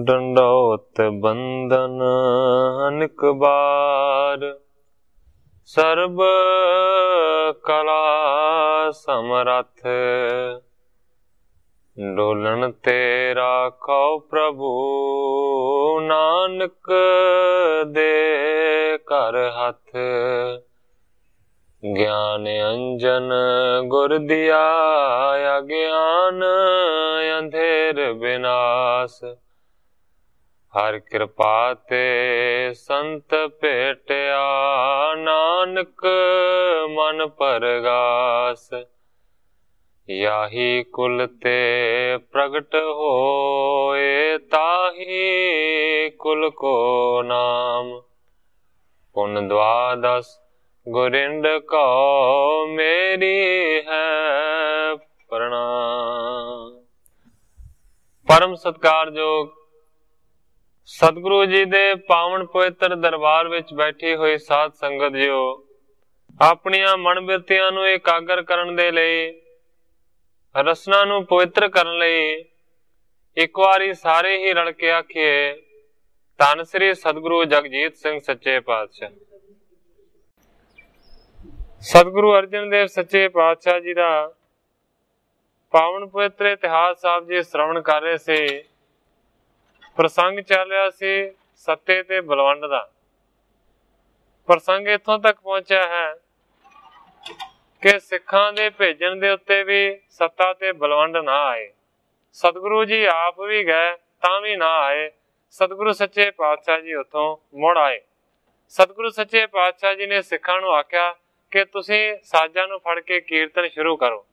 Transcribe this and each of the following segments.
डंडौत बंदन अनेक बार, सर्ब कला समरथ। डोलन तेरा कौ प्रभु, नानक दे कर हथ। ज्ञान अंजन गुर दिया, अज्ञान अंधेर विनाश। हर कृपा ते संत भेटिया, नानक मन परगास। याही कुल ते प्रगट होए, ताही कुल को नाम। पुन द्वादश गुरिंद को, मेरी है प्रणाम। परम सत्कारयोग सतगुरु जी दे पावन पवित्र दरबार विच बैठी हुई साध संगत जियो, अपनियां मन बिरतियां नूं एकागर करन दे लई, रसना नूं पवित्र करन लई एक वारी सारे ही रल के आखिए, धन श्री सतगुरु जगजीत सिंह सच्चे पातशाह। सतगुरु अर्जन देव सच्चे पातशाह जी दा पावन पवित्र इतिहास साहब जी श्रवण कर रहे से। प्रसंग चल रहा सी सत्ते ते बलवंड दा। प्रसंग इथों तक पहुंचा है कि सिखां दे भेजण दे उत्ते भी सत्ता ते बलवंड ना आए। सतगुरु जी आप भी गए तां भी ना आए। सतगुरु सच्चे पातशाह जी उथों मुड़ आए। सतगुरु सच्चे पातशाह जी ने सिखां नूं आख्या कि तुसीं साजां नूं फड़ के कीर्तन शुरू करो।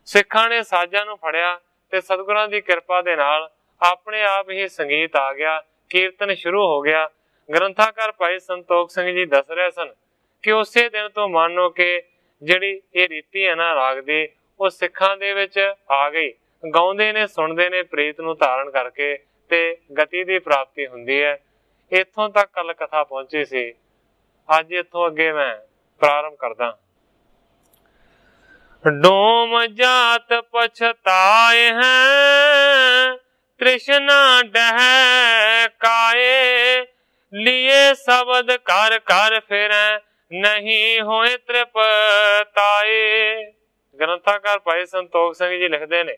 सिखां ने साजां नूं फड़िया ते सतगुरां दी किरपा दे नाल अपने आप ही संगीत आ गया, कीर्तन शुरू हो गया। ग्रंथाकार भाई संतोख सिंह जी दस रहे सन कि उसे दिन तो मानो कि जिहड़ी ये रीति है ना राग दी, वो सिखां दे विच आ गई। गाउंदे ने सुनदे ने प्रीत नूं धारण करके ते गति दी प्राप्ति हुंदी है। इत्थों तक कल कथा पहुंची सी। अज इत्थों अगे मैं प्रारंभ करदा। डोम जात पछताए हैं, तृष्णा डहकाए। लिए शब्द कर कर फिर नहीं होए तृप्ताए। ग्रंथाकार भाई संतोख सिंह जी लिखते ने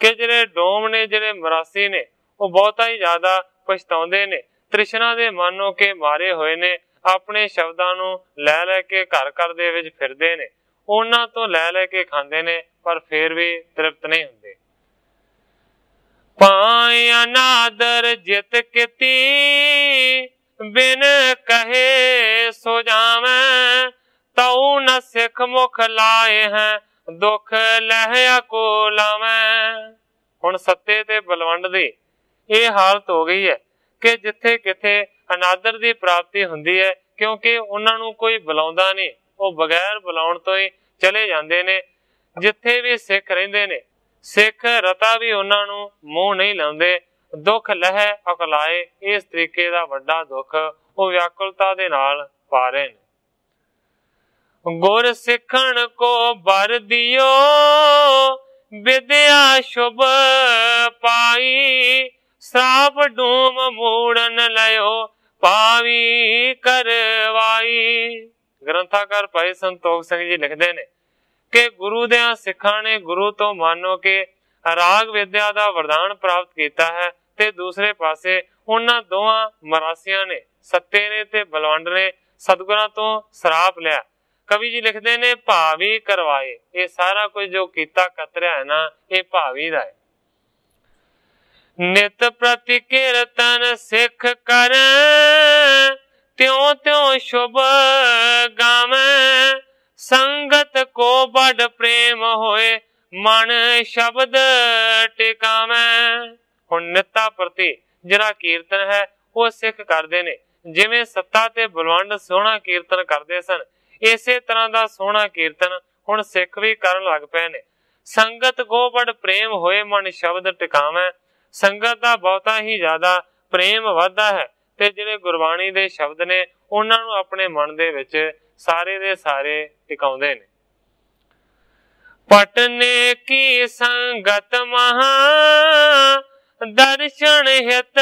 कि जिहड़े डोम ने, जिहड़े मरासी ने, वो बहुता ही ज्यादा पछताउंदे ने। तृष्णा दे मानो के मारे होए ने, अपने शब्दां नूं लै के घर घर दे विच फिरदे ने, उन्हां तो लै के खांदे ने, पर फिर भी तृप्त नहीं हुंदे। पाए अनादर जित किती, बिन कहे सो जावें। तऊ न सिख मुख लाए हैं, दुख लहया को लावें। हुण सत्ते ते बलवंड दी ये हालत हो गई है कि जिथे किथे अनादर दी प्राप्ति हुंदी है, क्योंकि उन्हां नूं कोई बुलाउंदा नहीं, वो बगैर बुलाउण तो ही चले जांदे ने। जिथे भी सिख रहिंदे ने, सिख रता भी उन्हां नूं मूंह नहीं लाउंदे। दुख लह अकलाए, इस तरीके दा वड्डा दुख वो व्याकुलता दे नाल पा रहे ने। गुर सिखण को बर दियो, विद्या शुभ पाई। श्राप डूम मूड़न लयो, पावी करवाई। ग्रंथाकार भाई संतोख सिंह जी लिखते ने कि गुरु दे सिखां ने गुरु तो मानो के राग विद्या दा वरदान प्राप्त किया है, ते दूसरे पासे उन्हां दोवां मरासियां ने, सत्ते ने ते बलवंड ने सतगुरां तो श्राप लिया। कवि जी लिखते ने भावी करवाए। ये सारा कुछ जो कीता कतरिया है ना, ये भावी दा है। नित प्रति कीर्तन सिख कर, त्यों त्यों शुभ गावें। संगत को बड़ प्रेम होए, मन शब्द टिकावें। हुण नित्ता प्रति जिहड़ा कीर्तन है वो सिख करदे ने। जिवें सत्ता ते बलवंड सोहना कीर्तन करदे सन, इसे तरह दा सोहना कीर्तन हुण सिख भी करन लग पए ने। संगत को बड़ प्रेम होए मन शब्द टिकावै। संगत दा बहुता ही ज्यादा प्रेम वधदा है ते जिहड़े गुरबाणी दे शब्द ने उन्हां नूं अपने मन दे विच सारे दे सारे टिकाउंदे ने। पटने की संगत महा दर्शन हित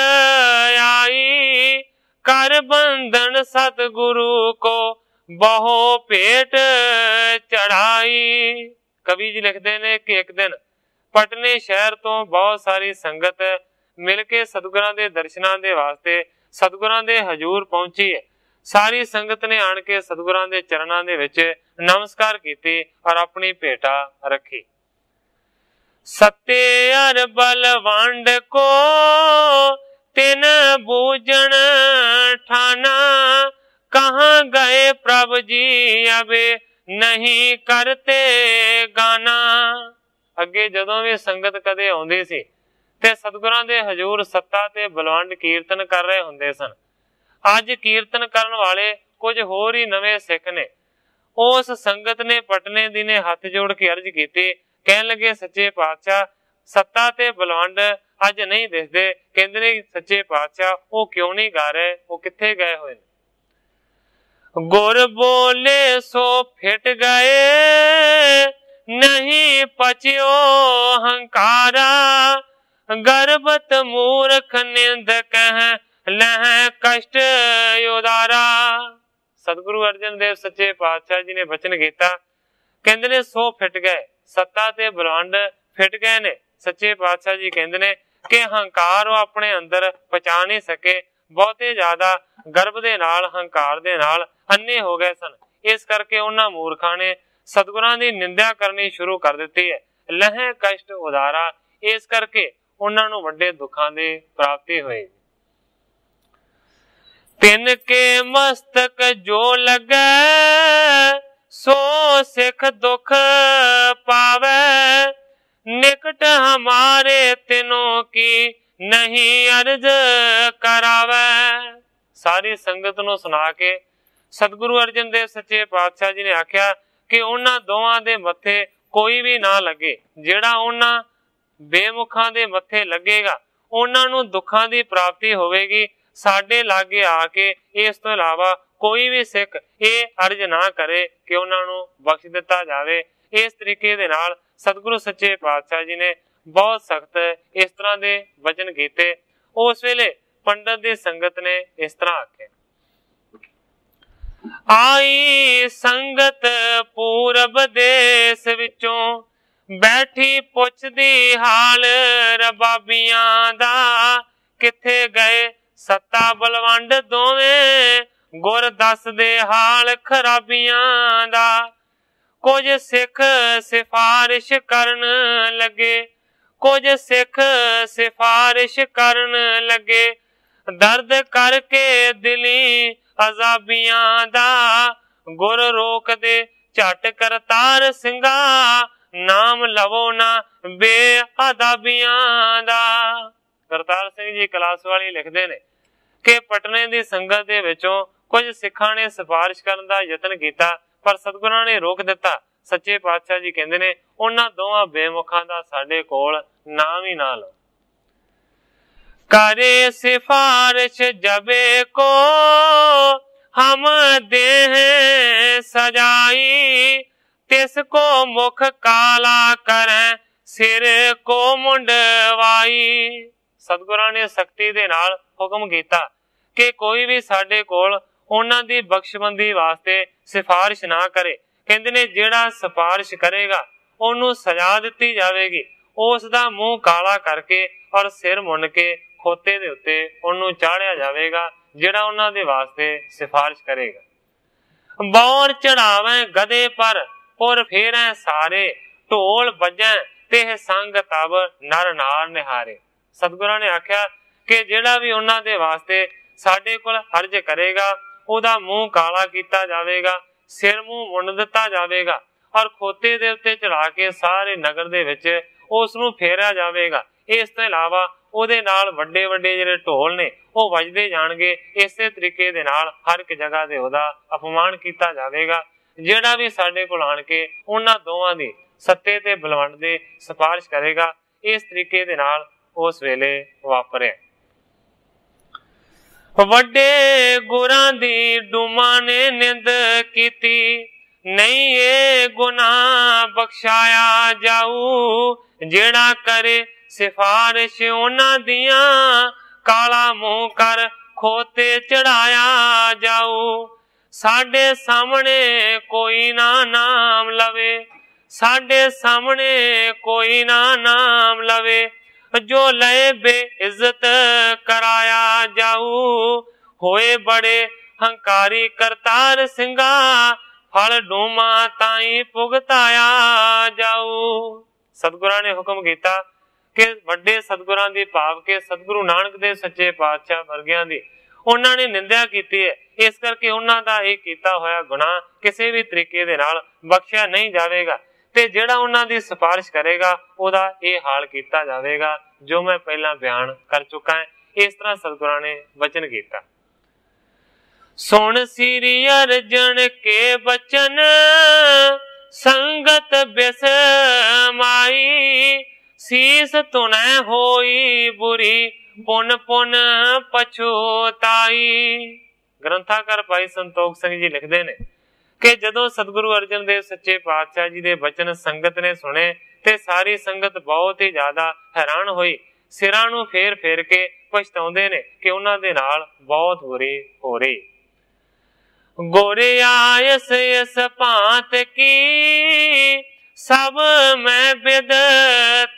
आई। कर बंधन सतगुरु को बहु भेट चढ़ाई। कवि जी लिखते ने कि एक दिन पटने शहर तो बहुत सारी संगत मिल के सतगुरां दे दर्शनां दे वास्ते सतगुरां दे हजूर पहुंची है। सारी संगत ने आन के सतगुरां दे चरणां दे विच नमस्कार कीती और अपनी भेटा रखी। सत्ते अर बलवंड को तिन बूझन ठाना। कहाँ गए प्रभु जी अबे नहीं करते गाना। अगे जदों भी संगत कदे आउंदी सी ते सतगुरां दे हजूर सत्ता ते बलवंड कीर्तन कर रहे हुंदे सन। अज कीर्तन करन वाले कुछ होर ही नवे सिख ने। उस संगत ने पटने दी ने हथ जोड़ के अर्ज कीती, कहन लगे सच्चे पातशाह सत्ता ते बलवंड अज नहीं दिसदे। कहंदे ने सच्चे पातशाह वो क्यों नहीं गा रहे, वो कित्थे गए हुए ने। गुर बोले सो फिट गए नहीं पचियो हंकारा। गर्भत मूर्ख निंद कह लह कष्ट उदारा। सतगुरु अर्जन देव सच्चे पातशाह जी ने वचन कीता, कहंदे ने सो फिट गए, सत्ता ते बलवंड फिट गए ने। सच्चे पातशाह जी कहंदे ने कि हंकार वो अपने अंदर पचा नहीं सके। बहुते ज्यादा गर्भ दे नाल हंकार दे नाल अन्ने हो गए सन। इस करके उन्हां मूर्खां ने सतगुरां दी निंदा करनी शुरू कर दित्ती है। लह कष्ट उदारा, इस करके उन्हां नूं वड्डे दुखां दी प्राप्ति होई। तिन के मस्तक जो लगे सो सिख दुख पावे। निकट हमारे तिनों की नहीं अर्ज करावे। सारी संगत नूं सुना के सतगुरु अर्जन देव सच्चे पातशाह जी ने आख्या कि उन्हां दोवां दे मत्थे कोई भी ना लगे। जिहड़ा उन्हां बेमुखां दे मत्थे लगेगा उन्हां नूं दुखां दी प्राप्ति होवेगी। साडे लागे आके इस तो इलावा कोई भी सिख ये अर्ज ना करे कि उन्हां नूं बख्श दिता जावे। इस तरीके दे नाल सतगुरु सच्चे पातशाह जी ने बहुत सख्त इस तरह दे वचन कीते। उस वेले पंडित दी संगत ने इस तरह आखे, आई संगत पूरब देश विचों बैठी पुछदी हाल रबाबियां दा। किथे गए सत्ता बलवंड दोवें गुर दस दे हाल खराबियां दा। कुछ सिख सिफारिश करन लगे, कुछ सिख सिफारिश करन लगे। दर्द करके दिली अजाबियां दा। गुर रोक दे झट करतार सिंगा। नाम लवो ना बेअदाबियां दा। करतार सिंह जी कलास वाली लिखते ने कि पटने दी संगत दे विचों कुछ सिखां ने सिफारिश करन दा यतन कीता पर सतगुरां ने रोक दिता। सच्चे पातशाह जी कहंदे ने उन्हां दोवां बेमुखां दा साडे कोल नाम ही ना लो। करे सिफारिश जबे को हम देह सजाई। तिसको मुख काला करें सिर को मुंडवाई। सतगुरां ने सख्ती दे नाल हुक्म कीता कि कोई भी साडे कोल उन्हां दी बख्शबंदी वास्ते सिफारिश ना करे। कहंदे ने जिहड़ा सिफारिश करेगा ओनू सजा दित्ती जावेगी। उस दा मुंह काला करके और सिर मुंन के खोते दे उत्ते ओनू चाढ़िया जावेगा जिहड़ा उन्हां दे वास्ते सिफारिश करेगा। बौर चढ़ावे गधे पर पुर फेरे सारे। ढोल बजे ते संग तब नर नार निहारे। सतगुरां ने आख्या कि जिहड़ा भी उन्हां दे वास्ते साडे कोल अर्ज करेगा ओदा मुंह काला कीता जावेगा, सिर मुंह मुंड दिता जावेगा और खोते दे उत्ते चढ़ा के सारे नगर दे विच उस नूं फेरिया जावेगा। इस तो इलावा ओदे नाल वड्डे वड्डे जिहड़े ढोल ने वो वजदे जाणगे। इसे तरीके दे नाल हर एक जगह दे ओदा अपमान कीता जावेगा। ਜਿਹੜਾ ਵੀ ਸਾਡੇ ਕੋਲ ਆਣ ਕੇ ਉਹਨਾਂ ਦੋਵਾਂ ਦੀ ਸੱਤੇ ਤੇ ਬਲਵੰਡ ਦੇ ਸਿਫਾਰਿਸ਼ ਕਰੇਗਾ। ਇਸ ਤਰੀਕੇ ਦੇ ਨਾਲ ਉਸ ਵੇਲੇ ਵਾਪਰਿਆ। ਵੱਡੇ ਗੁਰਾਂ ਦੀ ਡੂਮਾਂ ਨੇ ਨਿੰਦ ਕੀਤੀ, ਨਹੀਂ ਇਹ ਗੁਨਾਹ ਬਖਸ਼ਾਇਆ ਜਾਊ। ਜਿਹੜਾ ਕਰੇ ਸਿਫਾਰਿਸ਼ ਉਹਨਾਂ ਦੀਆਂ, ਕਾਲਾ ਮੂੰਹ ਕਰ ਖੋਤੇ ਚੜਾਇਆ ਜਾਊ। ਸਾਡੇ ਸਾਹਮਣੇ ਕੋਈ ਨਾ ਨਾਮ ਲਵੇ, ਸਾਡੇ ਸਾਹਮਣੇ ਕੋਈ ਨਾ ਨਾਮ ਲਵੇ। ਜੋ ਲਏ ਬੇਇੱਜ਼ਤ ਕਰਾਇਆ ਜਾਊ। ਹੋਏ ਬੜੇ ਹੰਕਾਰੀ ਕਰਤਾਰ ਸਿੰਘਾ, ਫਲ ਡੂਮਾ ਤਾਈਂ ਭੁਗਤਾਇਆ ਜਾਊ। ਸਤਿਗੁਰਾਂ ਨੇ ਹੁਕਮ ਕੀਤਾ ਕਿ ਵੱਡੇ ਸਤਿਗੁਰਾਂ ਦੀ ਭਾਵ ਕਿ ਸਤਿਗੁਰੂ ਨਾਨਕ ਦੇਵ ਸੱਚੇ ਪਾਤਸ਼ਾਹ ਵਰਗਿਆਂ ਦੀ ਉਹਨਾਂ ਨੇ ਨਿੰਦਿਆ ਕੀਤੀ ਹੈ। ਇਸ ਕਰਕੇ ਉਹਨਾਂ ਦਾ ਇਹ ਕੀਤਾ ਹੋਇਆ ਗੁਨਾਹ ਕਿਸੇ ਵੀ ਤਰੀਕੇ ਦੇ ਨਾਲ ਬਖਸ਼ਿਆ ਨਹੀਂ ਜਾਵੇਗਾ ਤੇ ਜਿਹੜਾ ਉਹਨਾਂ ਦੀ ਸਿਫਾਰਿਸ਼ ਕਰੇਗਾ ਉਹਦਾ ਇਹ ਹਾਲ ਕੀਤਾ ਜਾਵੇਗਾ ਜੋ ਮੈਂ ਪਹਿਲਾਂ ਬਿਆਨ ਕਰ ਚੁੱਕਾ ਹਾਂ। ਇਸ ਤਰ੍ਹਾਂ ਸਤਿਗੁਰਾਂ ਨੇ ਵਚਨ ਕੀਤਾ। ਸੁਣ ਸ੍ਰੀ ਅਰਜਨ ਕੇ ਬਚਨ, ਸੰਗਤ ਬਿਸ ਮਾਈ। ਸੀਸ ਤੁਨੈ ਹੋਈ ਬੁਰੀ, ਪੁਨ ਪੁਨ ਪਛੋਤਾਈ। ਗ੍ਰੰਥਾਕਾਰ ਭਾਈ ਸੰਤੋਖ ਸਿੰਘ ਜੀ ਲਿਖਦੇ ਨੇ ਕਿ ਜਦੋਂ ਸਤਿਗੁਰੂ ਅਰਜਨ ਦੇਵ ਸੱਚੇ ਪਾਤਸ਼ਾਹ ਜੀ ਦੇ ਬਚਨ ਸੰਗਤ ਨੇ ਸੁਣੇ ਤੇ ਸਾਰੀ ਸੰਗਤ ਬਹੁਤ ਹੀ ਜ਼ਿਆਦਾ ਹੈਰਾਨ ਹੋਈ। ਸਿਰਾਂ ਨੂੰ ਫੇਰ ਫੇਰ ਕੇ ਪਛਤਾਉਂਦੇ ਨੇ ਕਿ ਉਹਨਾਂ ਦੇ ਨਾਲ ਬਹੁਤ ਬੁਰੀ ਹੋ ਰਹੀ। ਗੋਰਿਆ ਇਸ ਭਾਂਤ ਕੀ, ਸਭ ਮੈਂ ਬਿਦ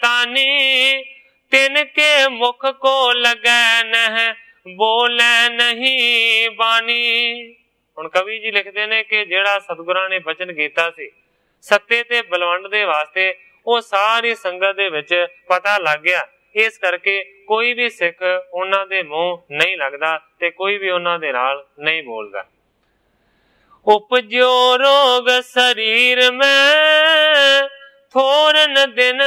ਤਾਨੀ। ਤਿਨ ਕੇ ਮੁਖ ਕੋ ਲੱਗੈ ਨਹਿ, ਬੋਲੇ ਨਹੀਂ ਬਾਣੀ। ਹੁਣ ਕਵੀ ਜੀ ਲਿਖਦੇ ਨੇ ਕਿ ਜਿਹੜਾ ਸਤਿਗੁਰਾਂ ਨੇ ਬਚਨ ਕੀਤਾ ਸੀ ਸੱਤੇ ਤੇ ਬਲਵੰਡ ਦੇ ਵਾਸਤੇ, ਉਹ ਸਾਰੀ ਸੰਗਤ ਦੇ ਵਿੱਚ ਪਤਾ ਲੱਗ ਗਿਆ। ਇਸ ਕਰਕੇ ਕੋਈ ਵੀ ਸਿੱਖ ਉਹਨਾਂ ਦੇ ਮੂੰਹ ਨਹੀਂ ਲੱਗਦਾ ਤੇ ਕੋਈ ਵੀ ਉਹਨਾਂ ਦੇ ਨਾਲ ਨਹੀਂ ਬੋਲਦਾ। ਉਪਜਿਓ ਰੋਗ ਸਰੀਰ ਮੈਂ, ਥੋਰਨ ਦਿਨ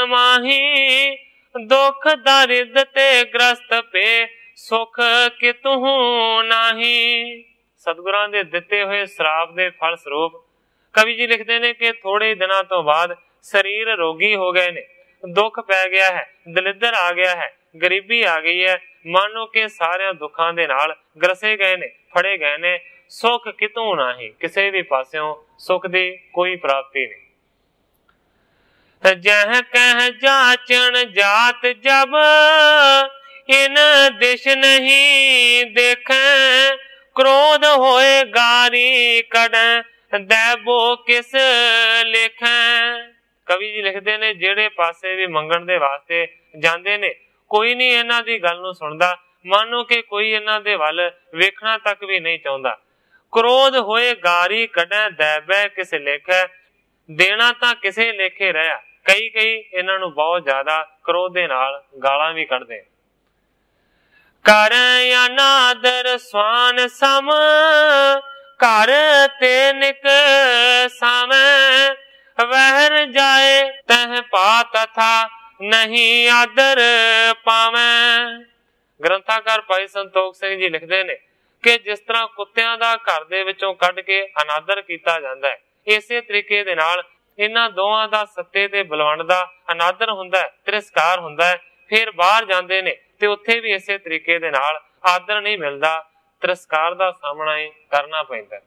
ਮਾਹੀ। ਦੁੱਖ ਦਰਿਦ ਤੇ ਗ੍ਰਸਤ ਪੇ, ਸੁਖ ਕਿਤਹੁ ਨਾਹੀ। ਸਤਿਗੁਰਾਂ ਦੇ ਦਿੱਤੇ ਹੋਏ ਸ਼ਰਾਪ ਦੇ ਫਲ ਸਰੂਪ ਕਵੀ ਜੀ ਲਿਖਦੇ ਨੇ ਕਿ ਥੋੜੇ ਦਿਨਾਂ ਤੋਂ ਬਾਅਦ ਸਰੀਰ ਰੋਗੀ ਹੋ ਗਏ ਨੇ, ਦੁੱਖ ਪੈ ਗਿਆ ਹੈ, ਦਲਿੱਦਰ ਆ ਗਿਆ ਹੈ, ਗਰੀਬੀ ਆ ਗਈ ਹੈ, ਮਾਨੋ ਕਿ ਸਾਰਿਆਂ ਦੁੱਖਾਂ ਦੇ ਨਾਲ ਗਰਸੇ ਗਏ ਨੇ, ਫੜੇ ਗਏ ਨੇ। ਸੁਖ ਕਿਤੋਂ ਨਹੀਂ, ਕਿਸੇ ਵੀ ਪਾਸਿਓਂ ਸੁਖ ਦੀ ਕੋਈ ਪ੍ਰਾਪਤੀ ਨਹੀਂ। ਜਹ ਕਹਿ ਜਾਚਣ ਜਾਤ ਜਬ, ਇਨ ਦਿਸ਼ ਨਹੀਂ ਦੇਖੈ। ਕ੍ਰੋਧ ਹੋਏ ਗਾਰੀ ਕਢੈ, ਦੈਬੋ ਕਿਸ ਲੇਖੈ। ਕਵੀ ਜੀ ਲਿਖਦੇ ਨੇ ਜਿਹੜੇ ਪਾਸੇ ਵੀ ਮੰਗਣ ਦੇ ਵਾਸਤੇ ਜਾਂਦੇ ਨੇ ਕੋਈ ਨਹੀਂ ਇਹਨਾਂ ਦੀ ਗੱਲ ਨੂੰ ਸੁਣਦਾ, ਮਾਨੋ ਕਿ ਕੋਈ ਇਹਨਾਂ ਦੇ ਵੱਲ ਵੇਖਣਾ ਤੱਕ ਵੀ ਨਹੀਂ ਚਾਹੁੰਦਾ। ਕ੍ਰੋਧ ਹੋਏ ਗਾਰੀ ਕੱਢੈ, ਦੈਬੈ ਕਿਸ ਲੇਖੈ। ਦੇਣਾ ਤਾਂ ਕਿਸੇ ਲੇਖੇ ਰਹਿਆ। ਕਈ ਇਹਨਾਂ ਨੂੰ ਬਹੁਤ ਜ਼ਿਆਦਾ ਕ੍ਰੋਧ ਦੇ ਨਾਲ ਗਾਲਾਂ ਵੀ ਕੱਢਦੇ। ਕਰ ਅਨਾਦਰ ਸਵਾਨ ਸਮ, ਘਰ ਤੇ ਨਿਕ ਸਾਵੇਂ। ਵਹਿਰ ਜਾਏ ਤਹ ਪਾ ਤਥਾ, ਨਹੀਂ ਆਦਰ ਪਾਵੇਂ। ਗ੍ਰੰਥਾਕਾਰ ਭਾਈ ਸੰਤੋਖ ਸਿੰਘ ਜੀ ਲਿਖਦੇ ਨੇ ਕਿ ਜਿਸ ਤਰ੍ਹਾਂ ਕੁੱਤਿਆਂ ਦਾ ਘਰ ਦੇ ਵਿੱਚੋਂ ਕੱਢ ਕੇ ਅਨਾਦਰ ਕੀਤਾ ਜਾਂਦਾ ਹੈ, ਇਸੇ ਤਰੀਕੇ ਦੇ ਨਾਲ ਇਹਨਾਂ ਦੋਵਾਂ ਦਾ ਸੱਤੇ ਤੇ ਬਲਵੰਡ ਦਾ ਅਨਾਦਰ ਹੁੰਦਾ ਹੈ, ਤਿਰਸਕਾਰ ਹੁੰਦਾ ਹੈ। ਫਿਰ ਬਾਹਰ ਜਾਂਦੇ ਨੇ ਤੇ ਉੱਥੇ ਵੀ ਇਸੇ ਤਰੀਕੇ ਦੇ ਨਾਲ ਆਦਰ ਨਹੀਂ ਮਿਲਦਾ, ਤਿਰਸਕਾਰ ਦਾ ਸਾਹਮਣਾ ਹੀ ਕਰਨਾ ਪੈਂਦਾ।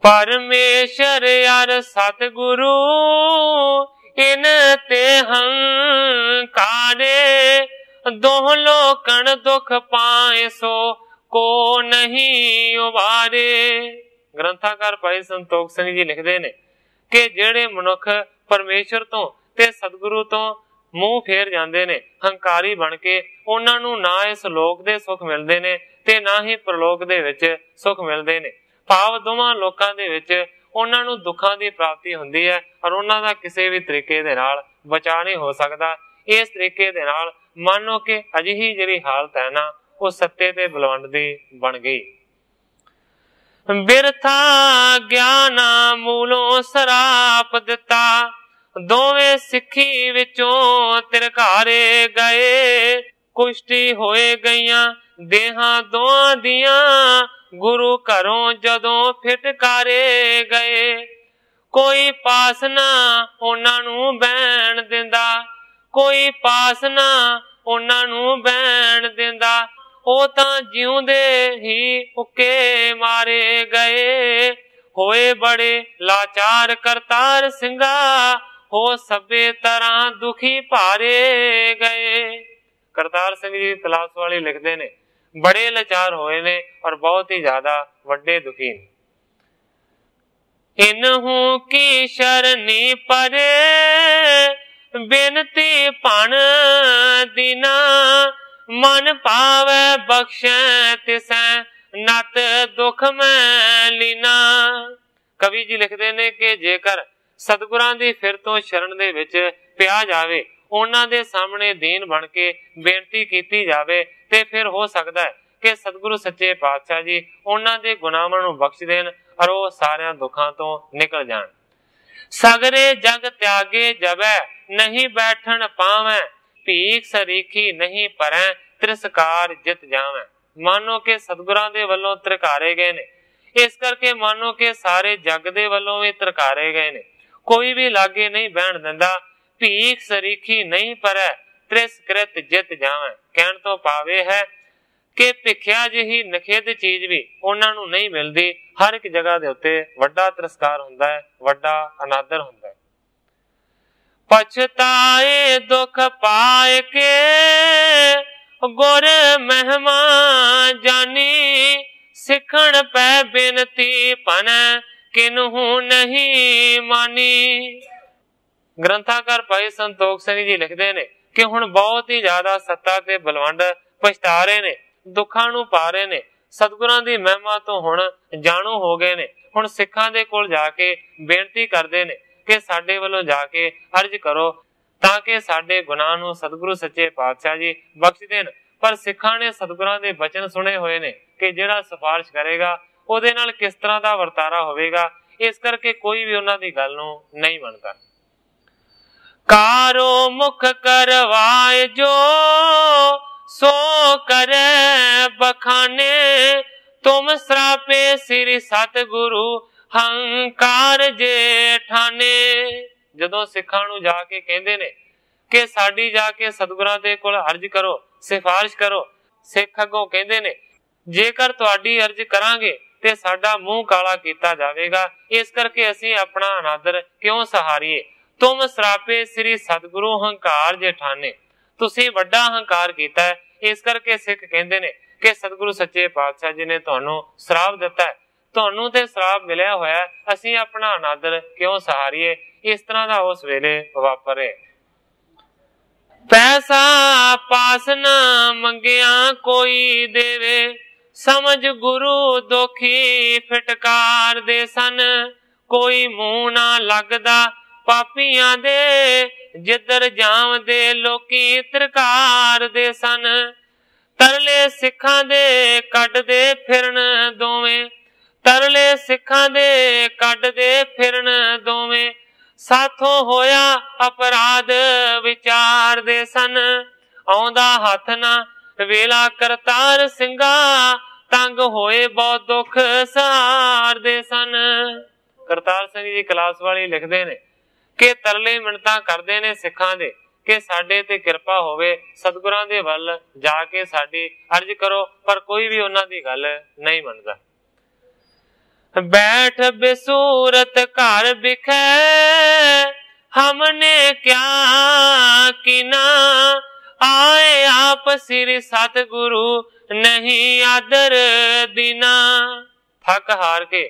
ਪਰਮੇਸ਼ਰ ਅਰ ਸਤਿਗੁਰੂ, ਇਨ ਤੇ ਹੰਕਾਰੇ। ਦੋਹ ਲੋਕਣ ਦੁਖ ਪਾਏ, ਸੋ ਕੋ ਨਹੀਂ ਉਬਾਰੇ। ਗ੍ਰੰਥਾਕਾਰ ਭਾਈ ਸੰਤੋਖ ਸਿੰਘ ਜੀ ਲਿਖਦੇ ਨੇ ਕਿ ਜਿਹੜੇ ਮਨੁੱਖ ਪਰਮੇਸ਼ਰ ਤੋਂ ਤੇ ਸਤਿਗੁਰੂ ਤੋਂ ਮੂੰਹ ਫੇਰ ਜਾਂਦੇ ਨੇ, ਹੰਕਾਰੀ ਬਣ ਕੇ, ਉਹਨਾਂ ਨੂੰ ਨਾ ਇਸ ਲੋਕ ਦੇ ਸੁੱਖ ਮਿਲਦੇ ਨੇ ਤੇ ਨਾ ਹੀ ਪ੍ਰਲੋਕ ਦੇ ਵਿੱਚ ਸੁੱਖ ਮਿਲਦੇ ਨੇ। ਭਾਵ ਦੋਵਾਂ ਲੋਕਾਂ ਦੇ ਵਿੱਚ ਉਹਨਾਂ ਨੂੰ ਦੁੱਖਾਂ ਦੀ ਪ੍ਰਾਪਤੀ ਹੁੰਦੀ ਹੈ ਔਰ ਉਹਨਾਂ ਦਾ ਕਿਸੇ ਵੀ ਤਰੀਕੇ ਦੇ ਨਾਲ ਬਚਾਅ ਨਹੀਂ ਹੋ ਸਕਦਾ। ਇਸ ਤਰੀਕੇ ਦੇ ਨਾਲ ਮੰਨੋ ਕਿ ਅਜਿਹੀ ਜਿਹੜੀ ਹਾਲਤ ਹੈ ਨਾ, ਉਹ ਸੱਤੇ ਤੇ ਬਲਵੰਡ ਦੀ ਬਣ ਗਈ। ਬਿਰਥਾ ਗਿਆਨਾ ਮੂਲੋਂ ਸਰਾਪ ਦਿੱਤਾ, ਦੋਵੇਂ ਸਿੱਖੀ ਵਿੱਚੋਂ ਤਿਰਕਾਰੇ ਗਏ। ਕੁਸ਼ਟੀ ਹੋਏ ਗਈਆਂ ਦੇਹਾਂ ਦੋਹਾਂ ਦੀਆਂ, गुरु घरों जदों फिटकारे गए, कोई पास ना उन्हां नूं बैण दिंदा, कोई पास ना उन्हां नूं बैण दिंदा, ਉਹ ਤਾਂ ਜਿਉਂਦੇ ਹੀ ਉੱਕੇ ਮਾਰੇ ਗਏ। ਹੋਏ ਬੜੇ ਲਾਚਾਰ ਕਰਤਾਰ ਸਿੰਘਾ, ਹੋ ਸਭੇ ਤਰ੍ਹਾਂ ਦੁਖੀ ਭਾਰੇ ਗਏ। ਕਰਤਾਰ ਸਿੰਘ ਜੀ ਤਲਾਸ ਵਾਲੇ ਲਿਖਦੇ ਨੇ ਬੜੇ ਲਾਚਾਰ ਹੋਏ ਨੇ ਔਰ ਬਹੁਤ ਹੀ ਜ਼ਿਆਦਾ ਵੱਡੇ ਦੁਖੀ ਨੇ। ਇਨਹੂ ਕੀ ਸ਼ਰਨੀ ਪਰੇ ਬੇਨਤੀ ਭਣ ਦੀਨਾ, मन पावे बख्शे तिसै नत दुख मैं लीना। कवि जी लिखते ने कि जेकर सतगुरां दी फिर तो शरण दे विच पिया जावे, उन्हां दे सामने दीन बन के बेनती कीती जावे ते फिर हो सकदा है कि सतगुरु सच्चे पातशाह जी उन्हां दे गुनाहां नूं बख्श देन और वो सारियां दुखां तो निकल जाण। सगरे जग त्यागे जबै नहीं बैठन पावै, ਭੀਖ ਸਰੀਖੀ नहीं परै ਤਿਰਸਕਾਰ ਜਿਤ ਜਾਵੈ। ਮਾਨੋ ਕਿ ਸਤਿਗੁਰਾਂ ਦੇ ਵੱਲੋਂ ਤਰਕਾਰੇ ਗਏ ਨੇ, ਇਸ ਕਰਕੇ ਮਾਨੋ ਕਿ ਸਾਰੇ ਜੱਗ ਦੇ ਵੱਲੋਂ ਵੀ ਤਰਕਾਰੇ ਗਏ ਨੇ। ਕੋਈ ਵੀ ਲਾਗੇ ਨਹੀਂ ਬਹਿਣ ਦਿੰਦਾ। ਭੀਖ ਸਰੀਖੀ ਨਹੀਂ ਪਰੈ ਤਿਰਸਕ੍ਰਿਤ ਜਿਤ ਜਾਵੈ। ਕਹਿਣ ਤੋਂ ਭਾਵੇਂ ਹੈ ਕਿ ਭਿੱਖਿਆ ਜਿਹੀ ਨਖੇਧ ਚੀਜ਼ ਵੀ ਉਹਨਾਂ ਨੂੰ ਨਹੀਂ ਮਿਲਦੀ। ਹਰ ਇੱਕ ਜਗ੍ਹਾ ਦੇ ਉੱਤੇ ਵੱਡਾ ਤਿਰਸਕਾਰ ਹੁੰਦਾ ਹੈ, ਵੱਡਾ ਅਨਾਦਰ ਹੁੰਦਾ ਹੈ। ਪਛਤਾਏ ਦੁਖ ਪਾਏ ਕੇ ਗੁਰ ਮਹਿਮਾ ਜਾਨੀ, ਸਿੱਖਣ ਪੈ ਬੇਨਤੀ ਭਨੈ ਕਿਨਹੂ ਨਹੀਂ ਮਾਨੀ। ਗ੍ਰੰਥਾਕਾਰ ਭਾਈ ਸੰਤੋਖ ਸਿੰਘ ਜੀ ਲਿਖਦੇ ਨੇ ਕਿ ਹੁਣ ਬਹੁਤ ਹੀ ਜ਼ਿਆਦਾ ਸੱਤਾ ਤੇ ਬਲਵੰਡ ਪਛਤਾ ਰਹੇ ਨੇ, ਦੁੱਖਾਂ ਨੂੰ ਪਾ ਰਹੇ ਨੇ, ਸਤਿਗੁਰਾਂ ਦੀ ਮਹਿਮਾ ਤੋਂ ਹੁਣ ਜਾਣੂ ਹੋ ਗਏ ਨੇ। ਹੁਣ ਸਿੱਖਾਂ ਦੇ ਕੋਲ ਜਾ ਕੇ ਬੇਨਤੀ ਕਰਦੇ ਨੇ ਕਿ ਸਾਡੇ ਵੱਲੋਂ ਜਾ ਕੇ ਅਰਜ਼ ਕਰੋ ਤਾਂ ਕਿ ਸਾਡੇ ਗੁਨਾਹ ਨੂੰ ਸਤਿਗੁਰੂ ਸੱਚੇ ਪਾਤਸ਼ਾਹ ਜੀ ਬਖਸ਼ ਦੇਣ। ਪਰ ਸਿੱਖਾਂ ਨੇ ਸਤਿਗੁਰਾਂ ਦੇ ਬਚਨ ਸੁਣੇ ਹੋਏ ਨੇ ਕਿ ਜਿਹੜਾ ਸਿਫਾਰਿਸ਼ ਕਰੇਗਾ ਉਹਦੇ ਨਾਲ ਕਿਸ ਤਰ੍ਹਾਂ ਦਾ ਵਰਤਾਰਾ ਹੋਵੇਗਾ, ਇਸ ਕਰਕੇ ਕੋਈ ਵੀ ਉਹਨਾਂ ਦੀ ਗੱਲ ਨੂੰ ਨਹੀਂ ਮੰਨਦਾ। ਕਾਰੋ ਮੁਖ ਕਰਵਾਏ ਜੋ ਸੋ ਕਰੇ ਬਖਾਨੇ, ਤੁਮ ਸਰਾਪੇ ਸ੍ਰੀ ਸਤਿਗੁਰੂ ਹੰਕਾਰ ਜੇ ਠਾਨੇ। ਜਦੋਂ ਸਿੱਖਾਂ ਨੂੰ ਜਾ ਕੇ ਕਹਿੰਦੇ ਨੇ ਕਿ ਸਾਡੀ ਜਾ ਕੇ ਸਤਿਗੁਰਾਂ ਦੇ ਕੋਲ ਅਰਜ਼ ਕਰੋ, ਸਿਫਾਰਿਸ਼ ਕਰੋ, ਸਿੱਖ ਅੱਗੋਂ ਕਹਿੰਦੇ ਨੇ ਜੇਕਰ ਤੁਹਾਡੀ ਅਰਜ਼ ਕਰਾਂਗੇ ਤੇ ਸਾਡਾ ਮੂੰਹ ਕਾਲਾ ਕੀਤਾ ਜਾਵੇਗਾ, ਇਸ ਕਰਕੇ ਅਸੀਂ ਆਪਣਾ ਅਨਾਦਰ ਕਿਉਂ ਸਹਾਰੀਏ। ਤੁਮ ਸਰਾਪੇ ਸ੍ਰੀ ਸਤਿਗੁਰੂ ਹੰਕਾਰ ਜੇ ਠਾਨੇ, ਤੁਸੀਂ ਵੱਡਾ ਹੰਕਾਰ ਕੀਤਾ ਹੈ, ਇਸ ਕਰਕੇ ਸਿੱਖ ਕਹਿੰਦੇ ਨੇ ਕਿ ਸਤਿਗੁਰੂ ਸੱਚੇ ਪਾਤਸ਼ਾਹ ਜੀ ਨੇ ਤੁਹਾਨੂੰ ਸ਼ਰਾਪ ਦਿੱਤਾ ਹੈ, ਤੁਹਾਨੂੰ ਤੇ ਸ਼ਰਾਪ ਮਿਲਿਆ ਹੋਇਆ, ਅਸੀਂ ਆਪਣਾ ਅਨਾਦਰ ਕਿਉਂ ਸਹਾਰੀਏ। ਇਸ ਤਰ੍ਹਾਂ ਦਾ ਉਸ ਵੇਲੇ ਵਾਪਰੇ। ਪੈਸਾ ਪਾਸ ਨਾ ਮੰਗਿਆ ਕੋਈ ਦੇਵੇ, ਸਮਝ ਗੁਰੂ ਦੋਖੀ ਫਿਟਕਾਰ ਦੇ ਸਨ, ਕੋਈ ਮੂੰਹ ਨਾ ਲੱਗਦਾ ਪਾਪੀਆਂ ਦੇ, ਜਿੱਧਰ ਜਾਵਦੇ ਲੋਕੀ ਤਰਕਾਰ ਦੇ ਸਨ। ਤਰਲੇ ਸਿੱਖਾਂ ਦੇ ਕੱਢਦੇ ਫਿਰਨ ਦੋਵੇਂ, ਤਰਲੇ ਸਿੱਖਾਂ ਦੇ ਕੱਢਦੇ ਫਿਰਨ ਦੋਵੇਂ, ਸਾਥੋਂ ਹੋਇਆ ਅਪਰਾਧ ਵਿਚਾਰਦੇ ਸਨ। ਆਉਂਦਾ ਹੱਥ ਨਾ ਵੇਲਾ ਕਰਤਾਰ ਸਿੰਘਾ, ਤੰਗ ਹੋਏ ਬਹੁਤ ਦੁੱਖ ਸਹਾਰਦੇ ਸਨ। ਕਰਤਾਰ ਸਿੰਘ ਜੀ ਕਲਾਸ ਵਾਲੀ ਲਿਖਦੇ ਨੇ ਕਿ ਤਰਲੇ ਮਿੰਨਤਾਂ ਕਰਦੇ ਨੇ ਸਿੱਖਾਂ ਦੇ ਕਿ ਸਾਡੇ ਤੇ ਕਿਰਪਾ ਹੋਵੇ, ਸਤਿਗੁਰਾਂ ਦੇ ਵੱਲ ਜਾ ਕੇ ਸਾਡੀ ਅਰਜ਼ ਕਰੋ, ਪਰ ਕੋਈ ਵੀ ਉਹਨਾਂ ਦੀ ਗੱਲ ਨਹੀਂ ਮੰਨਦਾ। बैठ बेसूरत घर बिखै, हमने क्या किना, आए आप श्री सतगुरु नहीं आदर दीना। थक हार के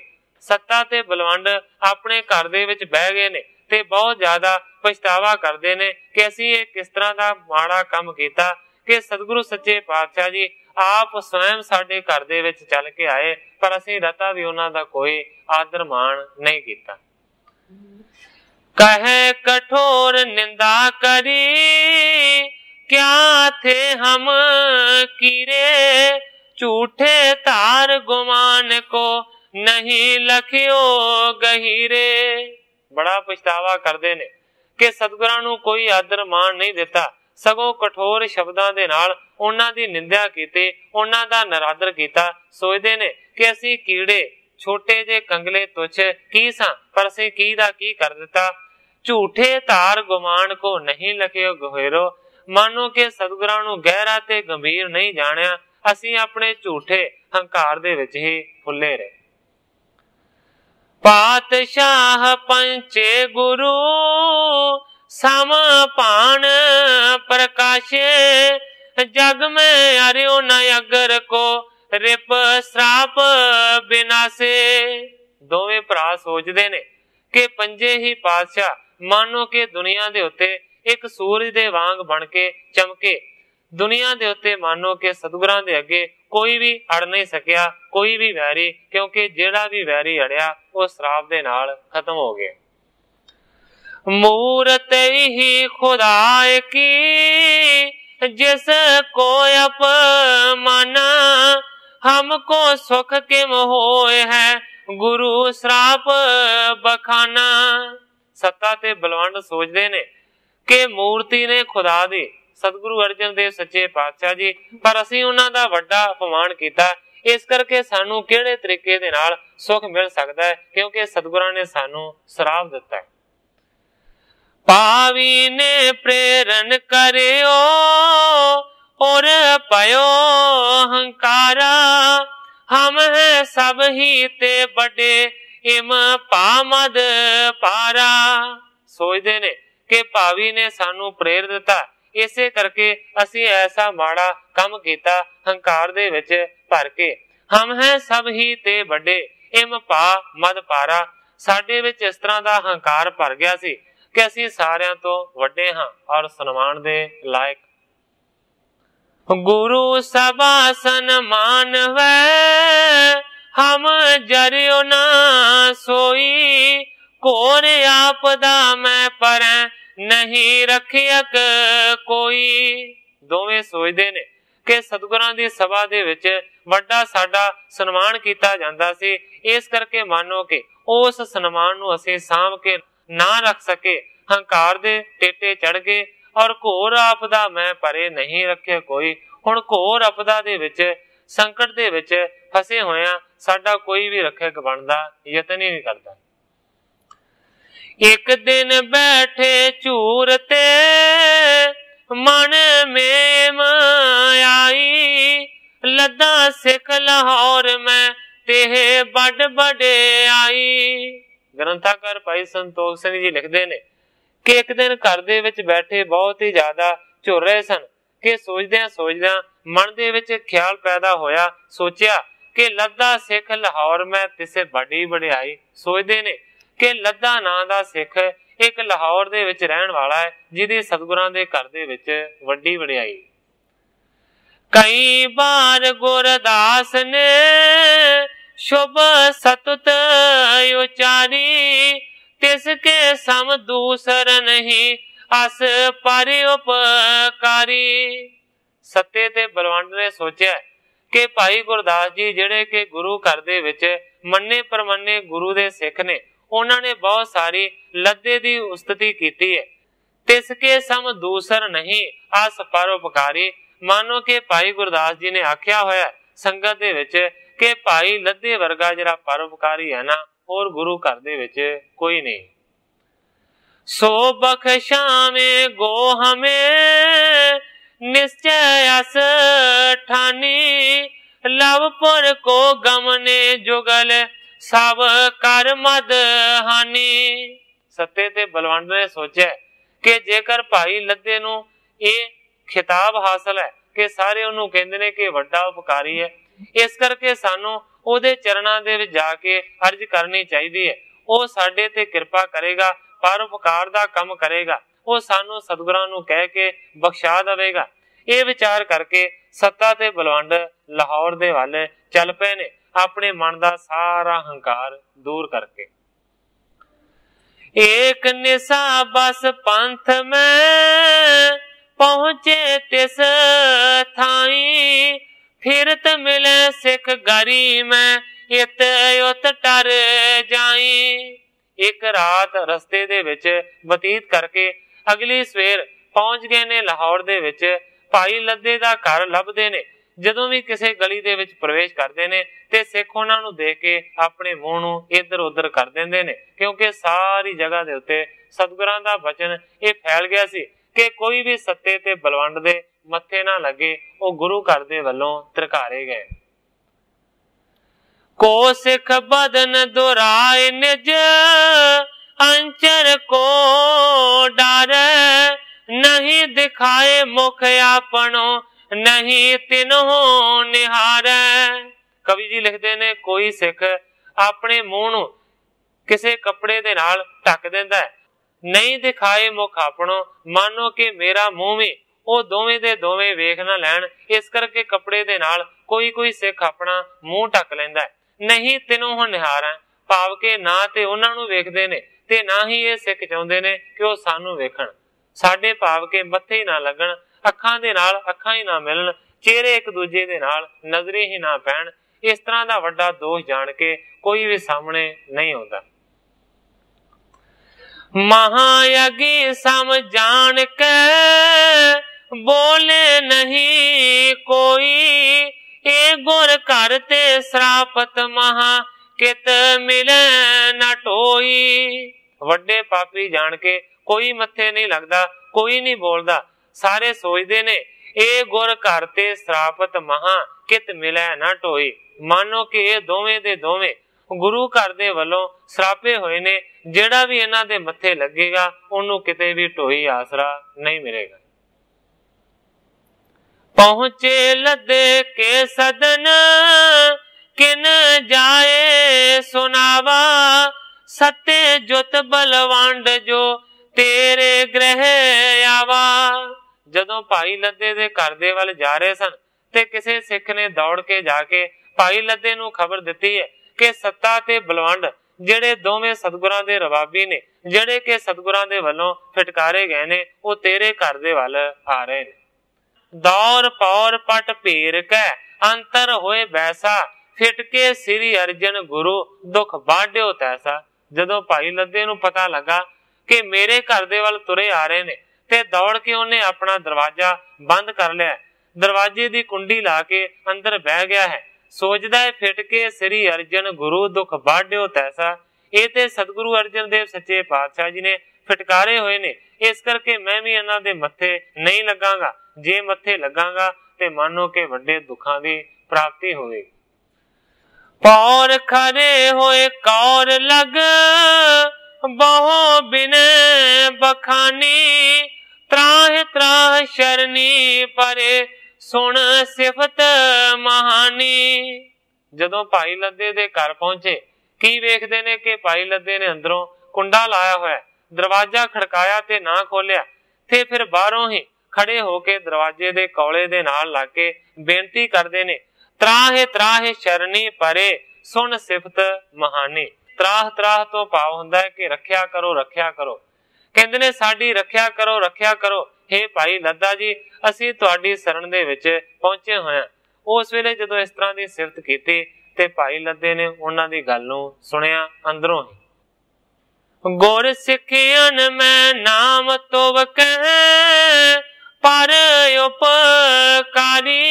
सत्ता ते बलवंड अपने घर दे विच बह गए ने ते बहुत ज्यादा पछतावा करते ने कि असीं ये किस तरह दा माड़ा काम कीता कि सतगुरु सच्चे पातशाह जी आप स्वयं साडे घर दे विच चल के आए, पर असीं रता भी उन्हां दा कोई आदर मान नहीं कीता। कहे कठोर निंदा करी, क्या थे हम कीरे, झूठे तार गुमान को नहीं लखियो गहीरे। बड़ा पछतावा करते ने कि सतगुरां नूं कोई आदर मान नहीं दिता, ਸਗੋਂ ਕਠੋਰ ਸ਼ਬਦਾਂ ਦੇ ਨਾਲ ਉਹਨਾਂ ਦੀ ਨਿੰਦਿਆ ਕੀਤੀ, ਉਹਨਾਂ ਦਾ ਨਰਾਦਰ ਕੀਤਾ। ਸੋਚਦੇ ਨੇ ਕਿ ਅਸੀਂ ਕੀੜੇ, ਛੋਟੇ ਜਿਹੇ ਕੰਗਲੇ ਤੁੱਛ ਕੀ ਸਾਂ, ਪਰ ਅਸੀਂ ਕੀ ਦਾ ਕੀ ਕਰ ਦਿੱਤਾ। ਝੂਠੇ ਧਾਰ ਗੁਮਾਨ ਕੋ ਨਹੀਂ ਲਖਿਓ ਗੋਹੇਰੋ। ਮਾਨੋ ਕਿ ਸਤਿਗੁਰਾਂ ਨੂੰ ਗਹਿਰਾ ਤੇ ਗੰਭੀਰ ਨਹੀਂ ਜਾਣਿਆ, ਅਸੀਂ ਆਪਣੇ ਝੂਠੇ ਹੰਕਾਰ ਦੇ ਵਿੱਚ ਹੀ ਫੁੱਲੇ ਰਹੇ। ਪਾਤਸ਼ਾਹ ਪੰਚੇ ਗੁਰੂ ਸਮ ਭਾਣ ਪ੍ਰਕਾਸ਼ੇ, ਜਗ ਮੈਂ ਹਰਿਓ ਨ ਅਗਰ ਕੋ ਰਿਪ ਸਰਾਪ ਬਿਨਾਸੇ। ਦੋਵੇਂ ਭਰਾ ਸੋਚਦੇ ਨੇ ਕਿ ਪੰਜੇ ਹੀ ਪਾਤਸ਼ਾਹ ਮਾਨੋ ਕਿ ਦੁਨੀਆ ਦੇ ਉੱਤੇ ਇੱਕ ਸੂਰਜ ਦੇ ਵਾਂਗ ਬਣ ਕੇ ਚਮਕੇ। ਦੁਨੀਆ ਦੇ ਉੱਤੇ ਮਾਨੋ ਕਿ ਸਤਿਗੁਰਾਂ ਦੇ ਅੱਗੇ ਕੋਈ ਵੀ ਅੜ ਨਹੀਂ ਸਕਿਆ, ਕੋਈ ਵੀ ਵੈਰੀ, ਕਿਉਂਕਿ ਜਿਹੜਾ ਵੀ ਵੈਰੀ ਅੜਿਆ ਉਹ ਸਰਾਪ ਦੇ ਨਾਲ ਖਤਮ ਹੋ ਗਿਆ। ਮੂਰਤ ਹੀ ਖੁਦਾਏ ਕੀ ਜਿਸ को अपमाना, हमको सुख किम होए है गुरु श्राप बखाना। सत्ता ते बलवंड सोचते ने कि मूर्ति ने खुदा दी सतगुरु अर्जन देव सच्चे पातशाह जी, पर असीं उन्हां दा वड्डा अपमान कीता। इस करके सानू किहड़े तरीके दे नाल सुख मिल सकदा है, क्योंकि सतगुरां ने सानू श्राप दिता है। पावी ने प्रेरण करियो और पयो हंकारा, हम है सब ही ते बड़े इम पामद पारा। सोचते ने कि भावी ने सानू प्रेर दिता, इसे करके असी ऐसा माड़ा काम किया हंकार दे विच भर के। हम है सब ही ते बड़े इम पा मद पारा। साडे विच इस तरह दा हंकार भर गया सी कि असी सारियां तो वड्डे हां और सन्मान दे लायक। गुरु सभा सन्मान वै हम जरियो ना सोई, कोर आपदा मैं पर नहीं रखियक कोई। दोवें सोचदे ने कि सतगुरां दी सभा दे विच वड्डा साडा सन्मान कीता जांदा सी, इस करके मानो कि उस सन्मान नूं असीं सांभ के ना रख सके, हंकार दे टेटे चढ़ गए और घोर आपदा मैं परे नहीं रखे कोई। हुण घोर आपदा दे विच संकट दे विच फसे होया साडा कोई भी रखक बनदा यतन ही नहीं करता। एक दिन बैठे चूर ते मन में आई, लद्दा सिख लाहौर में तेह बड़ बड़े आई। ग्रंथाकार भाई संतोख सिंह जी लिखते ने कि एक दिन घर दे विच बैठे बहुत ही ज्यादा झुर रहे सन कि सोचदियां मन दे विच ख्याल पैदा होया, सोचिया कि लद्दा सिख लाहौर में तिसे बड़ी बड़ाई। सोचते ने कि लद्दा नां दा सिख एक लाहौर दे विच रहन वाला है, जिहदी सतगुरां दे घर दे विच वड्डी वडियाई। कई बार गुरदास ने शुभ सतुत उचारी, तिसके सम दूसर नहीं अस पर उपकारी। सत्ते ते बलवंड ने सोचा कि भाई गुरदास जी जिहड़े कि गुरु घर दे विच मन्ने परमन्ने गुरु दे सिख ने, उन्होंने बहुत सारी लद्दे दी उस्तति कीती है। तिसके सम दूसर नहीं अस पर उपकारी। मानो कि भाई गुरदास जी ने आख्या होया संगत दे विच कि भाई लद्दे वर्गा जिहड़ा परोपकारी है ना, और गुरु घर दे विच कोई नहीं। सो बख्शावे गो हमें निश्चय अस ठानी, लवपुर को गमने जुगल सब कर मद हानि। सत्ते ते बलवंड ने सोचा कि जेकर भाई लद्दे नूं ये खिताब हासिल है कि सारे उन्होंने कहते हैं कि वड्डा उपकारी है, इस करके सानू ਉਹਦੇ चरणा दे विच जाके अर्ज करनी चाहिए है। ਉਹ ਸਾਡੇ ਤੇ ਕਿਰਪा करेगा, परोपकार दा काम करेगा, ਉਹ ਸਾਨੂੰ सतगुरां नूं कह के बख्शा देवेगा। ਇਹ विचार करके सत्ता ते बलवंड लाहौर दे वल चल पे ने, अपने मन दा सारा हंकार दूर करके। एक निशा बस पंथ में पहुंचे तिस थाई, फिरत मिले सिख गरी में इत उत टर जाई। एक रात रस्ते दे विच बतीत करके अगली सवेर पहुंच गए ने लाहौर दे विच। भाई लद्दे दा घर लभदे ने। ਜਦੋਂ ਵੀ ਕਿਸੇ ਗਲੀ ਦੇ ਵਿੱਚ ਪ੍ਰਵੇਸ਼ ਕਰਦੇ ਨੇ ਤੇ ਸਿੱਖ ਉਹਨਾਂ ਨੂੰ ਦੇਖ ਕੇ ਆਪਣੇ ਮੂੰਹ ਨੂੰ ਇੱਧਰ ਉੱਧਰ ਕਰ ਦਿੰਦੇ ਨੇ, ਕਿਉਂਕਿ ਸਾਰੀ ਜਗ੍ਹਾ ਦੇ ਉੱਤੇ ਸਤਿਗੁਰਾਂ ਦਾ ਬਚਨ ਇਹ ਫੈਲ ਗਿਆ ਸੀ ਕਿ ਕੋਈ ਵੀ ਸੱਤੇ ਤੇ ਬਲਵੰਡ ਦੇ ਮੱਥੇ ਨਾ ਲੱਗੇ, ਉਹ ਗੁਰੂ ਘਰ ਦੇ ਵੱਲੋਂ ਧਰਕਾਰੇ ਗਏ। को सिख बदन दुराए निज अंचर को डर, नहीं दिखाए मुख आपनो नहीं तिन्हो निहार। कवि जी लिखते ने कोई सिख अपने मुंह नूं किसे कपड़े दे नाल ढक दिंदा है, नहीं दिखाए मुख आपनो, मानो कि मेरा मुंह भी ਉਹ ਦੋਵੇਂ ਦੇ ਦੋਵੇਂ ਵੇਖ ਨਾ ਲੈਣ, ਇਸ ਕਰਕੇ ਕੱਪੜੇ ਦੇ ਨਾਲ ਕੋਈ ਸਿੱਖ ਆਪਣਾ ਮੂੰਹ ਢੱਕ ਲੈਂਦਾ ਹੈ। ਨਹੀਂ ਤੈਨੂੰ ਹੁਣ ਨਿਹਾਰਾਂ, ਭਾਵ ਕਿ ਨਾ ਤੇ ਉਹਨਾਂ ਨੂੰ ਵੇਖਦੇ ਨੇ ਤੇ ਨਾ ਹੀ ਇਹ ਸਿੱਖ ਚਾਹੁੰਦੇ ਨੇ ਕਿ ਉਹ ਸਾਨੂੰ ਵੇਖਣ। ਸਾਡੇ ਭਾਵ ਕਿ ਮੱਥੇ ਹੀ ਨਾ ਲੱਗਣ, ਅੱਖਾਂ ਦੇ ਨਾਲ ਅੱਖਾਂ ਹੀ ਨਾ ਮਿਲਣ, ਚਿਹਰੇ ਇੱਕ ਦੂਜੇ ਦੇ ਨਾਲ ਨਜ਼ਰੇ ਹੀ ਨਾ ਪੈਣ। ਇਸ ਤਰ੍ਹਾਂ ਦਾ ਵੱਡਾ ਦੋਸ਼ ਜਾਣ ਕੇ ਕੋਈ ਵੀ ਸਾਹਮਣੇ ਨਹੀਂ ਆਉਂਦਾ। महायज्ञ सम जान के बोले नहीं कोई, ए गुर करते श्रापत महा कित मिले न टोई। ਵੱਡੇ ਪਾਪੀ ਜਾਣ ਕੇ ਕੋਈ ਮੱਥੇ ਨਹੀਂ ਲੱਗਦਾ, ਕੋਈ ਨਹੀਂ ਬੋਲਦਾ। ਸਾਰੇ ਸੋਚਦੇ ਨੇ ਇਹ ਗੁਰ ਘਰ ਤੇ ਸ਼ਰਾਪਤ ਮਹਾ ਕਿਤ ਮਿਲੇ ਨਾ ਟੋਈ, ਮਾਨੋ ਕਿ ਇਹ ਦੋਵੇਂ ਦੇ ਦੋਵੇਂ ਗੁਰੂ ਘਰ ਦੇ ਵੱਲੋਂ ਸਰਾਪੇ ਹੋਏ ਨੇ। ਜਿਹੜਾ ਵੀ ਇਹਨਾਂ ਦੇ ਮੱਥੇ ਲੱਗੇਗਾ ਉਹਨੂੰ ਕਿਤੇ ਵੀ ਢੋਈ ਆਸਰਾ ਨਹੀਂ ਮਿਲੇਗਾ। ਪਹੁੰਚੇ ਲੱਦੇ ਕੇ ਸਦਨ ਕਿਨ ਜਾਏ ਸੁਨਾਵਾ, ਸੱਤੇ ਜੁਤ ਬਲਵੰਡ ਜੋ ਤੇਰੇ ਗ੍ਰਹਿ ਆਵਾ। ਜਦੋਂ ਭਾਈ ਲੱਦੇ ਦੇ ਘਰ ਦੇ ਵੱਲ ਜਾ ਰਹੇ ਸਨ ਤੇ ਕਿਸੇ ਸਿੱਖ ਨੇ ਦੌੜ ਕੇ ਜਾ ਕੇ ਭਾਈ ਲੱਦੇ ਨੂੰ ਖਬਰ ਦਿੱਤੀ ਹੈ ਕਿ ਸੱਤਾ ਤੇ ਬਲਵੰਡ ਜਿਹੜੇ ਦੋਵੇਂ ਸਤਿਗੁਰਾਂ ਦੇ ਰਬਾਬੀ ਨੇ, ਜਿਹੜੇ ਕਿ ਸਤਿਗੁਰਾਂ ਦੇ ਵੱਲੋਂ ਫਟਕਾਰੇ ਗਏ ਨੇ, ਉਹ ਤੇਰੇ ਘਰ ਦੇ ਵੱਲ ਆ ਰਹੇ ਨੇ। ਦੌਰ ਪੌਰ ਪਟ ਭੀਰ ਕੈ ਅੰਤਰ ਹੋਏ ਬੈਸਾ, ਫਿਟ ਕੇ ਸ੍ਰੀ ਅਰਜਨ ਗੁਰੂ ਦੁੱਖ ਬਾਢਿਓ ਤੈਸਾ। ਜਦੋਂ ਭਾਈ ਲੱਦੇ ਨੂੰ ਪਤਾ ਲੱਗਾ ਕਿ ਮੇਰੇ ਘਰ ਦੇ ਵੱਲ ਤੁਰੇ ਆ ਰਹੇ ਨੇ ਤੇ ਦੌੜ ਕੇ ਉਹਨੇ ਆਪਣਾ ਦਰਵਾਜ਼ਾ ਬੰਦ ਕਰ ਲਿਆ, ਦਰਵਾਜ਼ੇ ਦੀ ਕੁੰਡੀ ਲਾ ਕੇ ਅੰਦਰ ਬਹਿ ਗਿਆ ਹੈ। ਸੋਚਦਾ ਹੈ ਫਿਟ ਕੇ ਸ੍ਰੀ ਅਰਜਨ ਗੁਰੂ ਦੁੱਖ ਬਾਢਿਓ ਤੈਸਾ, ਇਹ ਤੇ ਸਤਿਗੁਰੂ ਅਰਜਨ ਦੇਵ ਸੱਚੇ ਪਾਤਸ਼ਾਹ ਜੀ ਨੇ ਫਟਕਾਰੇ ਹੋਏ ਨੇ, ਇਸ ਕਰਕੇ ਮੈਂ ਵੀ ਇਹਨਾਂ ਦੇ ਮੱਥੇ ਨਹੀਂ ਲੱਗਾਂਗਾ। ਜੇ ਮੱਥੇ ਲੱਗਾਂਗਾ ਤੇ ਮਾਨੋ ਕਿ ਵੱਡੇ ਦੁੱਖਾਂ ਦੀ ਪ੍ਰਾਪਤੀ ਹੋਵੇਗੀ। ਪੌਰ ਖਰੇ ਹੋਏ ਕੌਰ ਲਗ ਬਹੁ ਬਿਨ ਬਖਾਨੀ, ਤਰਾਹ ਤਰਾਹ ਸ਼ਰਨੀ ਪਰੇ ਸੁਣ ਸਿਫਤ ਮਹਾਨੀ। ਜਦੋਂ ਭਾਈ ਲੱਦੇ ਦੇ ਘਰ ਪਹੁੰਚੇ ਕੀ ਵੇਖਦੇ ਨੇ ਕਿ ਭਾਈ ਲੱਦੇ ਨੇ ਅੰਦਰੋਂ ਕੁੰਡਾ ਲਾਇਆ ਹੋਇਆ, ਦਰਵਾਜ਼ਾ ਖੜਕਾਇਆ ਤੇ ਨਾ ਖੋਲਿਆ ਤੇ ਫਿਰ ਬਾਹਰੋਂ ਹੀ ਖੜੇ ਹੋ ਕੇ ਦਰਵਾਜ਼ੇ ਦੇ ਕੌਲੇ ਦੇ ਨਾਲ ਲਾ ਕੇ ਬੇਨਤੀ ਕਰਦੇ ਨੇ, ਤਰਾਹੇ ਤਰਾਹੇ ਸ਼ਰਨੀ ਪਰੇ ਸੁਣ ਸਿਫਤ ਮਹਾਨੀ। ਤਰਾਹ ਤਰਾਹ ਤੋਂ ਭਾਵ ਹੁੰਦਾ ਹੈ ਕਿ ਰੱਖਿਆ ਕਰੋ ਰੱਖਿਆ ਕਰੋ। ਕਹਿੰਦੇ ਨੇ ਸਾਡੀ ਰੱਖਿਆ ਕਰੋ ਰੱਖਿਆ ਕਰੋ। ਹੇ ਭਾਈ ਲੱਦਾ ਜੀ, ਅਸੀਂ ਤੁਹਾਡੀ ਸ਼ਰਨ ਦੇ ਵਿੱਚ ਪਹੁੰਚੇ ਹੋਏ ਹਾਂ। ਉਸ ਵੇਲੇ ਜਦੋਂ ਇਸ ਤਰ੍ਹਾਂ ਦੀ ਸਿਫਤ ਕੀਤੀ ਤੇ ਭਾਈ ਲੱਦੇ ਨੇ ਉਹਨਾਂ ਦੀ ਗੱਲ ਨੂੰ ਸੁਣਿਆ ਅੰਦਰੋਂ ਹੀ। ਗੁਰ ਸਿੱਖਿਆਨ ਮੈਂ ਨਾਮ ਤੋਵ ਕਹਿ ਪਰ ਉਪਕਾਰੀ,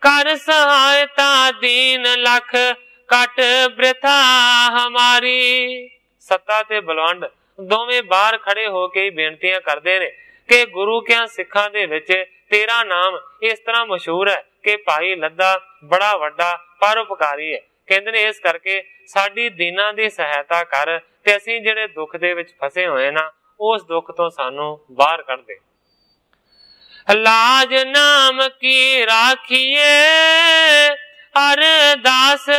ਕਰ ਸਹਾਇਤਾ ਦੀਨ ਲਖ ਕਟ ਬ੍ਰਿਥਾ ਹਮਾਰੀ। ਸੱਤਾ ਤੇ ਬਲਵੰਡ ਦੋਵੇਂ ਬਾਹਰ ਖੜੇ ਹੋ ਕੇ ਬੇਨਤੀਆਂ ਕਰਦੇ ਨੇ ਕਿ ਗੁਰੂ ਕਿਆਂ ਸਿੱਖਾਂ ਦੇ ਵਿੱਚ ਤੇਰਾ ਨਾਮ ਇਸ ਤਰ੍ਹਾਂ ਮਸ਼ਹੂਰ ਹੈ ਕਿ ਭਾਈ ਲੱਦਾ ਬੜਾ ਵੱਡਾ ਪਰਉਪਕਾਰੀ ਹੈ। ਕਹਿੰਦੇ ਨੇ ਇਸ ਕਰਕੇ ਸਾਡੀ ਦੀਨਾਂ ਦੀ ਸਹਾਇਤਾ ਕਰ ਤੇ ਅਸੀਂ ਜਿਹੜੇ ਦੁੱਖ ਦੇ ਵਿੱਚ ਫਸੇ ਹੋਏ ਨਾ ਉਸ ਦੁੱਖ ਤੋਂ ਸਾਨੂੰ ਬਾਹਰ ਕੱਢ ਦੇ। ਲਾਜ ਨਾਮ ਕੀ ਰਾਖੀਏ ਅਰਦਾਸ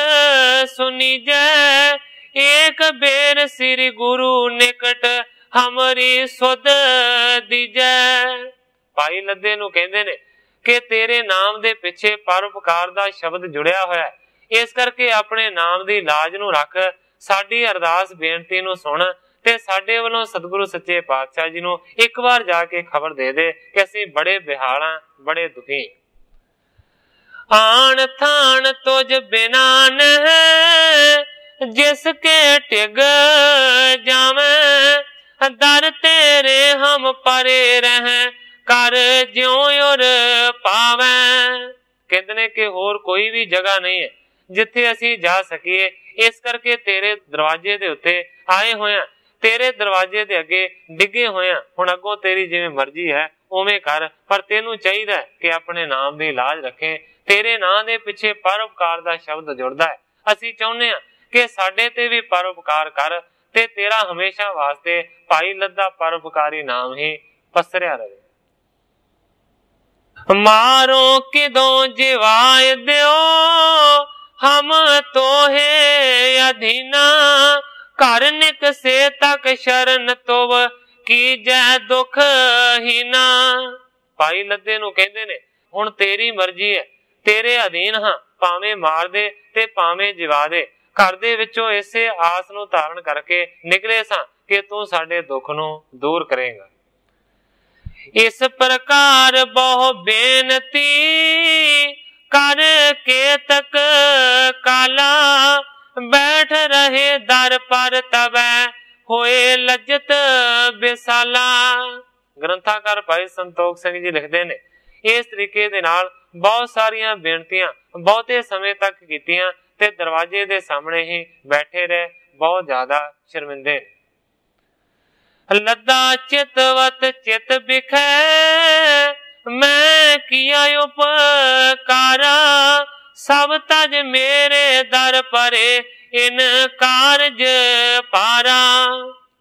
ਸੁਨੀਜੈ, ਏਕ ਬੇਰ ਸ੍ਰੀ ਗੁਰੂ ਨਿਕਟ ਹਮਰੀ ਸੁਧ ਦੀਜੈ। ਭਾਈ ਲੱਦੇ ਨੂੰ ਕਹਿੰਦੇ ਨੇ ਕਿ ਤੇਰੇ ਨਾਮ ਦੇ ਪਿੱਛੇ ਪਰਉਪਕਾਰ ਦਾ ਸ਼ਬਦ ਜੁੜਿਆ ਹੋਇਆ, ਇਸ ਕਰਕੇ ਆਪਣੇ ਨਾਮ ਦੀ ਲਾਜ ਨੂੰ ਰੱਖ, ਸਾਡੀ ਅਰਦਾਸ ਬੇਨਤੀ ਨੂੰ ਸੁਣ ਤੇ ਸਾਡੇ ਵੱਲੋਂ ਸਤਿਗੁਰੂ ਸੱਚੇ ਪਾਤਸ਼ਾਹ ਜੀ ਨੂੰ ਇੱਕ ਵਾਰ ਜਾ ਕੇ ਖਬਰ ਦੇ ਦੇ ਕਿ ਅਸੀਂ ਬੜੇ ਬਿਹਾਲਾਂ ਬੜੇ ਦੁਖੀ। ਆਣ ਥਾਨ ਤੁਝ ਬਿਨਾਨ ਜਿਸ ਕੇ ਟਿਗ ਜਾਵੇਂ, ਦਰ ਤੇ तेरे हम परे रहें कर ज्यों उर पावें। कहते ने कि होर कोई भी जगह नहीं है जिथे असी जा सकीए, इस करके तेरे दरवाजे दे उत्ते आए होए हैं, तेरे दरवाजे दे अगे डिगे होए हैं। हुण अगों तेरी जिवें मर्जी है उवें कर, पर तेनू चाहिदा है कि अपने नाम दी लाज रखें। तेरे नाम दे पिछे परोपकार दा शब्द जुड़दा है। असी चाहुंदे हां कि साडे ते भी परोपकार कर ते तेरा हमेशा वास्ते भाई लद्दा परोपकारी नाम ही पसरिया रहे। मारो किदों जिवाए दियो हम तोहे अधीना, घर निक से तक शरण तोव की जय दुख हीना। भाई लद्दे नू कहंदे ने हुण तेरी मर्जी है, तेरे अधीन हां, भावें मार दे ते भावें जिवा दे। घर दे विचों इसे आस नू धारण करके निकले सां कि तू साडे दुख नू दूर करेगा। इस प्रकार बहु बेनती कर के तक काला, बैठ रहे दर पर तबै होए लज्जत बेसाला। ग्रंथाकार भाई संतोख सिंह जी लिखते ने इस तरीके दे नाल बहुत सारिया बेनतियां बहुते समय तक कीतियां ते दरवाजे दे सामने ही बैठे रहे, बहुत ज्यादा शर्मिंदे। लद्दा चितवत चित बिखै मैं किया उपकारा, सब तज मेरे दर परे इन कारज पारा।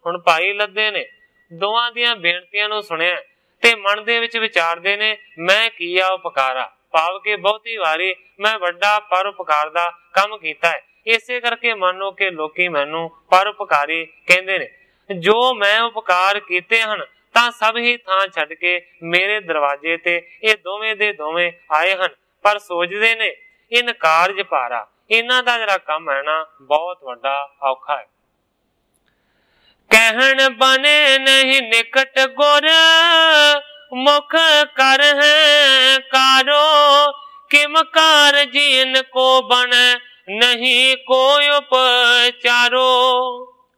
हुण भाई लद्दे ने दोवां दियां बेनतियां नूं सुनिया ते मन दे विच विचारदे ने मैं किया उपकारा, भाव के बहुती वारी मैं वड्डा परोपकार दा काम कीता है, इसे करके मानो कि लोकी मैनू परोपकारी कहंदे ने। जो मैं उपकार कीते हन तां सब ही थां छड्ड के मेरे दरवाजे ते ये दोवें दे दोवें आए हन, पर सोचदे ने इन कारज पारा, इन्हां दा जरा काम है ना बहुत वड्डा औखा है। कहन बने नहीं निकट गुर मुख कर है कारो, किम कारज इनको बने नहीं कोई उपचारो।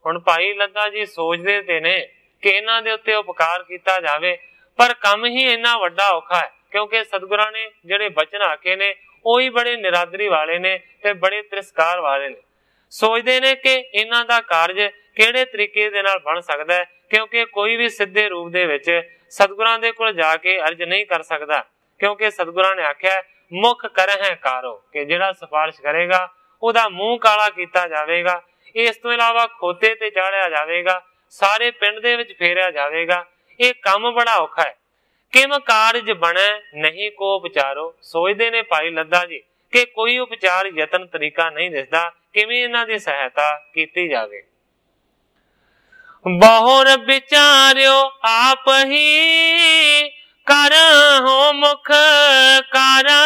हुण भाई लद्दा जी सोचदे ते ने कि इन्हां दे उत्ते उपकार कीता जावे, पर कम ही इन्ना वड्डा औखा है, क्योंकि सतगुरां ने जिहड़े बचन आखे ने ओही बड़े निरादरी वाले ने ते बड़े तिरस्कार वाले ने। सोचदे ने कि इन्हां दा कारज किहड़े तरीके दे नाल बन सकदा है, क्योंकि कोई भी सीधे रूप दे विच सतगुरां दे कोल जाके अर्ज नहीं कर सकदा, क्योंकि सतगुरां ने आख्या मुख करह कारो कि जिहड़ा सिफारिश करेगा ओहदा मूंह काला कीता जावेगा, इस तो इलावा खोते ते चाढ़िया जावेगा, सारे पिंड दे विच फेरिया जावेगा। ये काम बड़ा औखा है। किम कारज बने नहीं को उपचारो। सोचदे ने भाई लद्दा जी कि कोई उपचार यतन तरीका नहीं दिसदा, किवें इन्हां दी सहायता कीती जावे। बहुर विचार्यो आप ही कर हो मुख कारा,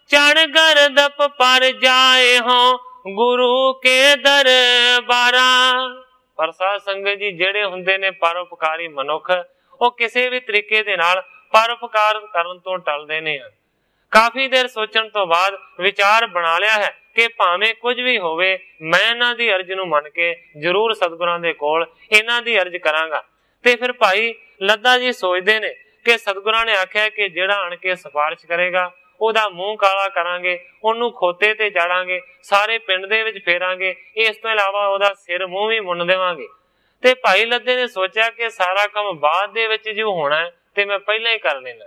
चढ़ गर्दप पर जाए हो गुरु के दरबारा। पर साध संगत जी जेड़े हुंदे ने परोपकारी मनुख ਉਹ ਕਿਸੇ ਵੀ ਤਰੀਕੇ ਦੇ ਨਾਲ ਪਰਉਪਕਾਰ ਕਰਨ ਤੋਂ ਟਲਦੇ ਨੇ। ਕਾਫੀ ਦੇਰ ਸੋਚਣ ਤੋਂ ਬਾਅਦ ਵਿਚਾਰ ਬਣਾ ਲਿਆ ਹੈ ਕਿ ਭਾਵੇਂ ਕੁਝ ਵੀ ਹੋਵੇ ਮੈਂ ਇਹਨਾਂ ਦੀ ਅਰਜ਼ ਨੂੰ ਮੰਨ ਕੇ ਜ਼ਰੂਰ ਸਤਿਗੁਰਾਂ ਦੇ ਕੋਲ ਇਹਨਾਂ ਦੀ ਅਰਜ਼ ਕਰਾਂਗਾ। ਤੇ ਫਿਰ ਭਾਈ ਲੱਦਾ ਜੀ ਸੋਚਦੇ ਨੇ ਕਿ ਸਤਿਗੁਰਾਂ ਨੇ ਆਖਿਆ ਕਿ ਜਿਹੜਾ ਆਣ ਕੇ ਸਿਫਾਰਿਸ਼ ਕਰੇਗਾ ਉਹਦਾ ਮੂੰਹ ਕਾਲਾ ਕਰਾਂਗੇ, ਉਹਨੂੰ ਖੋਤੇ ਤੇ ਚਾੜਾਂਗੇ, ਸਾਰੇ ਪਿੰਡ ਦੇ ਵਿੱਚ ਫੇਰਾਂਗੇ, ਇਸ ਤੋਂ ਇਲਾਵਾ ਉਹਦਾ ਸਿਰ ਮੂੰਹ ਵੀ ਮੁੰਨ ਦੇਵਾਂਗੇ। ਤੇ ਭਾਈ ਲੱਦੇ ਨੇ ਸੋਚਿਆ ਕਿ ਸਾਰਾ ਕੰਮ ਬਾਅਦ ਦੇ ਵਿੱਚ ਜੋ ਹੋਣਾ ਤੇ ਮੈਂ ਪਹਿਲਾਂ ਹੀ ਕਰ ਲੈਣਾ।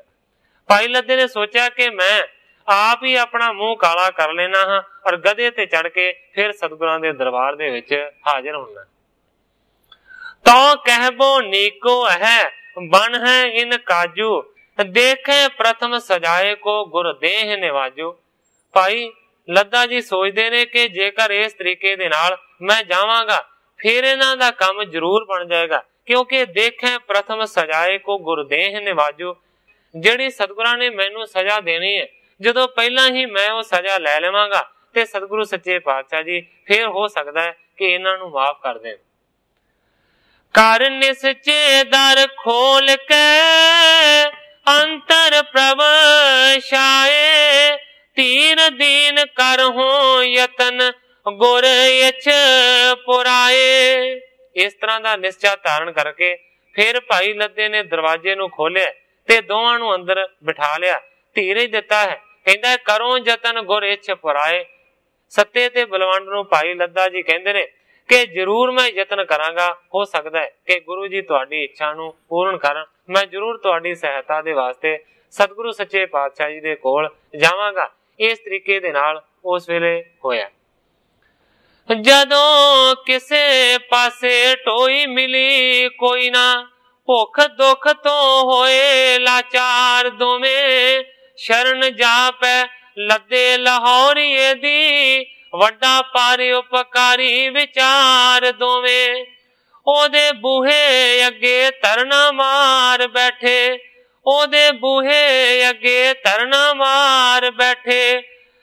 ਭਾਈ ਲੱਦੇ ਨੇ ਸੋਚਿਆ ਕਿ ਮੈਂ ਆਪ ਹੀ ਆਪਣਾ ਮੂੰਹ ਕਾਲਾ ਕਰ ਲੈਣਾ ਹਾਂ ਔਰ ਗਧੇ ਤੇ ਚੜ ਕੇ ਫਿਰ ਸਤਿਗੁਰਾਂ ਦੇ ਦਰਬਾਰ ਦੇ ਵਿੱਚ ਹਾਜ਼ਰ ਹੋਣਾ। ਤਾਂ ਕਹਿਬੋ ਨੀਕੋ ਹੈ ਬਨ ਹੈ ਇਨ ਕਾਜੂ, ਦੇਖੇ ਪ੍ਰਥਮ ਸਜਾਏ ਕੋ ਗੁਰ ਦੇਹ ਨਿਵਾਜੂ। ਭਾਈ ਲੱਦਾ ਜੀ ਸੋਚਦੇ ਨੇ ਕਿ ਜੇਕਰ ਇਸ ਤਰੀਕੇ ਦੇ ਨਾਲ ਮੈਂ ਜਾਵਾਂਗਾ फिर इन्हां दा काम जरूर बन जाएगा, क्योंकि देखें प्रथम सजाए को गुरदेह निवाजो। जिहड़ी सतगुरां ने मैनू सजा देनी है, जदों पहला ही मैं वो सजा लै लवांगा ते सतगुरु सच्चे पातशाह जी फिर हो सकता है कि इन्हां नू माफ कर देण। कर निसचे दर खोल के अंतर प्रवशाए, तीर दीन कर हो यतन गुर इछ पुराए। इस तरह का निश्चय धारण करके फिर भाई लद्दे ने दरवाजे नूं खोलिया ते दोवां नूं अंदर बिठा लिया, धीरज दिता है। कहंदा करो जतन गुर इच्छ पुराए। सत्ते ते बलवंड नूं भाई लद्दा जी कहंदे ने कि जरूर मैं यतन करांगा, हो सकदा है कि गुरु जी तुहाडी इच्छा नूं पूर्ण करन। मैं जरूर तुहाडी सहायता दे वास्ते सतगुरु सच्चे पातशाह जी दे कोल जावांगा। इस तरीके दे नाल उस वेले होया। जदों किसे पासे टोई मिली कोई ना, भुख दुख तो होए लाचार दोवें। शरण जापै लद्दे लाहौरीए दी, वड्डा पारे उपकारी विचार दोवें। ओदे बूहे अगे तरना मार बैठे, ओदे बूहे अगे तरना मार बैठे।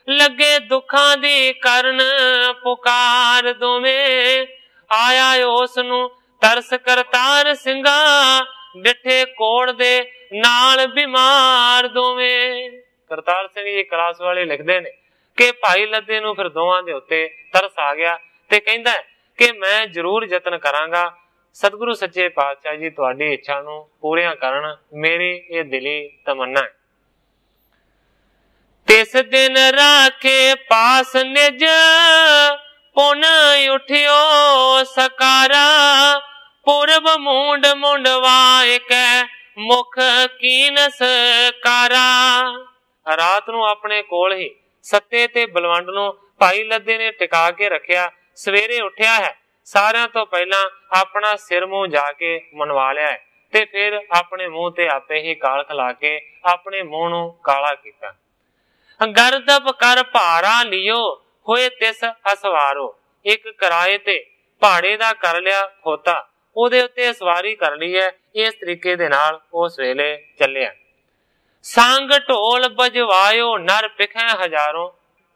लगे दुखां दी करन पुकार दोवें। आया उस नूं तरस करतार सिंगा, डिठे कोड़ दे नाल बीमार दोवें। करतार सिंह जी क्लास वाले लिखते ने कि भाई लद्दे नूं फिर दोवां दे उत्ते तरस आ गया ते कहंदा है कि मैं जरूर यतन करांगा, सतगुरु सच्चे पातशाह जी तुहाडी इच्छा नूं पूरियां करन, मेरी ये दिली तमन्ना है। तिस दिन राखे पास निज, पुन उठियो सकारा। पूरब मुंड मुंडवाए कै, मुख कीनस कारा। रात नूं अपने कोल ही सत्ते ते बलवंड नूं भाई लद्दे ने टिका के रखिया। सवेरे उठिया है, सारियां तो पहला अपना सिर मुंह जाके मनवा लिया है ते फिर अपने मुंह ते आपे ही काल खला के अपने मुंह नूं काला कीता। गर्दब कर भारा लियो, होए तिस असवारो। एक किराए ते पहाड़े दा कर लिया खोता, ओदे उत्ते सवारी कर ली है। इस तरीके दे नाल उस वेले चलिया। संग ढोल बजवायो नर पिखै हजारों।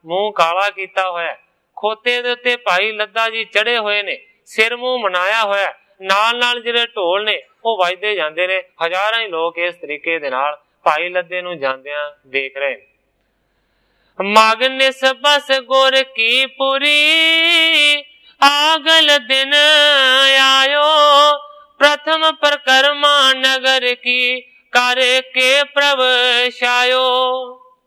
मुंह काला कीता होया, खोते दे उत्ते भाई लद्दा जी चढ़े हुए ने, सिर मुंह मनाया होया, नाल नाल जिहड़े ढोल ने वो वजदे जांदे ने। हजारां ही लोग इस तरीके दे नाल भाई लद्दे नूं जांदियां देख रहे ने। मागनिस बस गुर की पुरी, आगल दिन आयो। प्रथम परकरमा नगर की, कर के प्रवशायो।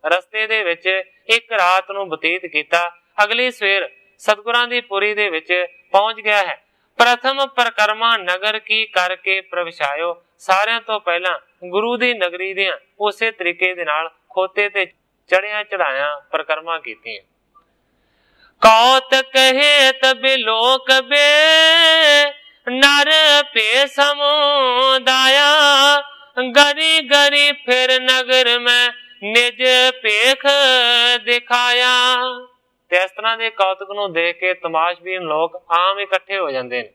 रस्ते दे विच एक रात नूं बतीत कीता, अगली सवेर सतगुरां दी पुरी दे विच पहुंच गया है। प्रथम परकरमा नगर की करके प्रवशायो। सारियां तो पहला गुरु दी नगरी दियां उसे तरीके दे नाल खोते ते चढ़िया चढ़ाया परकरमा कीती। कौत कहे तबे लोक बे, नर पे समुदाया। गरी गरी फिर नगर में निज पेख दिखाया। ते इस तरह के कौतुक नूं देख के तमाशबीन लोग आम इकट्ठे हो जाते हैं।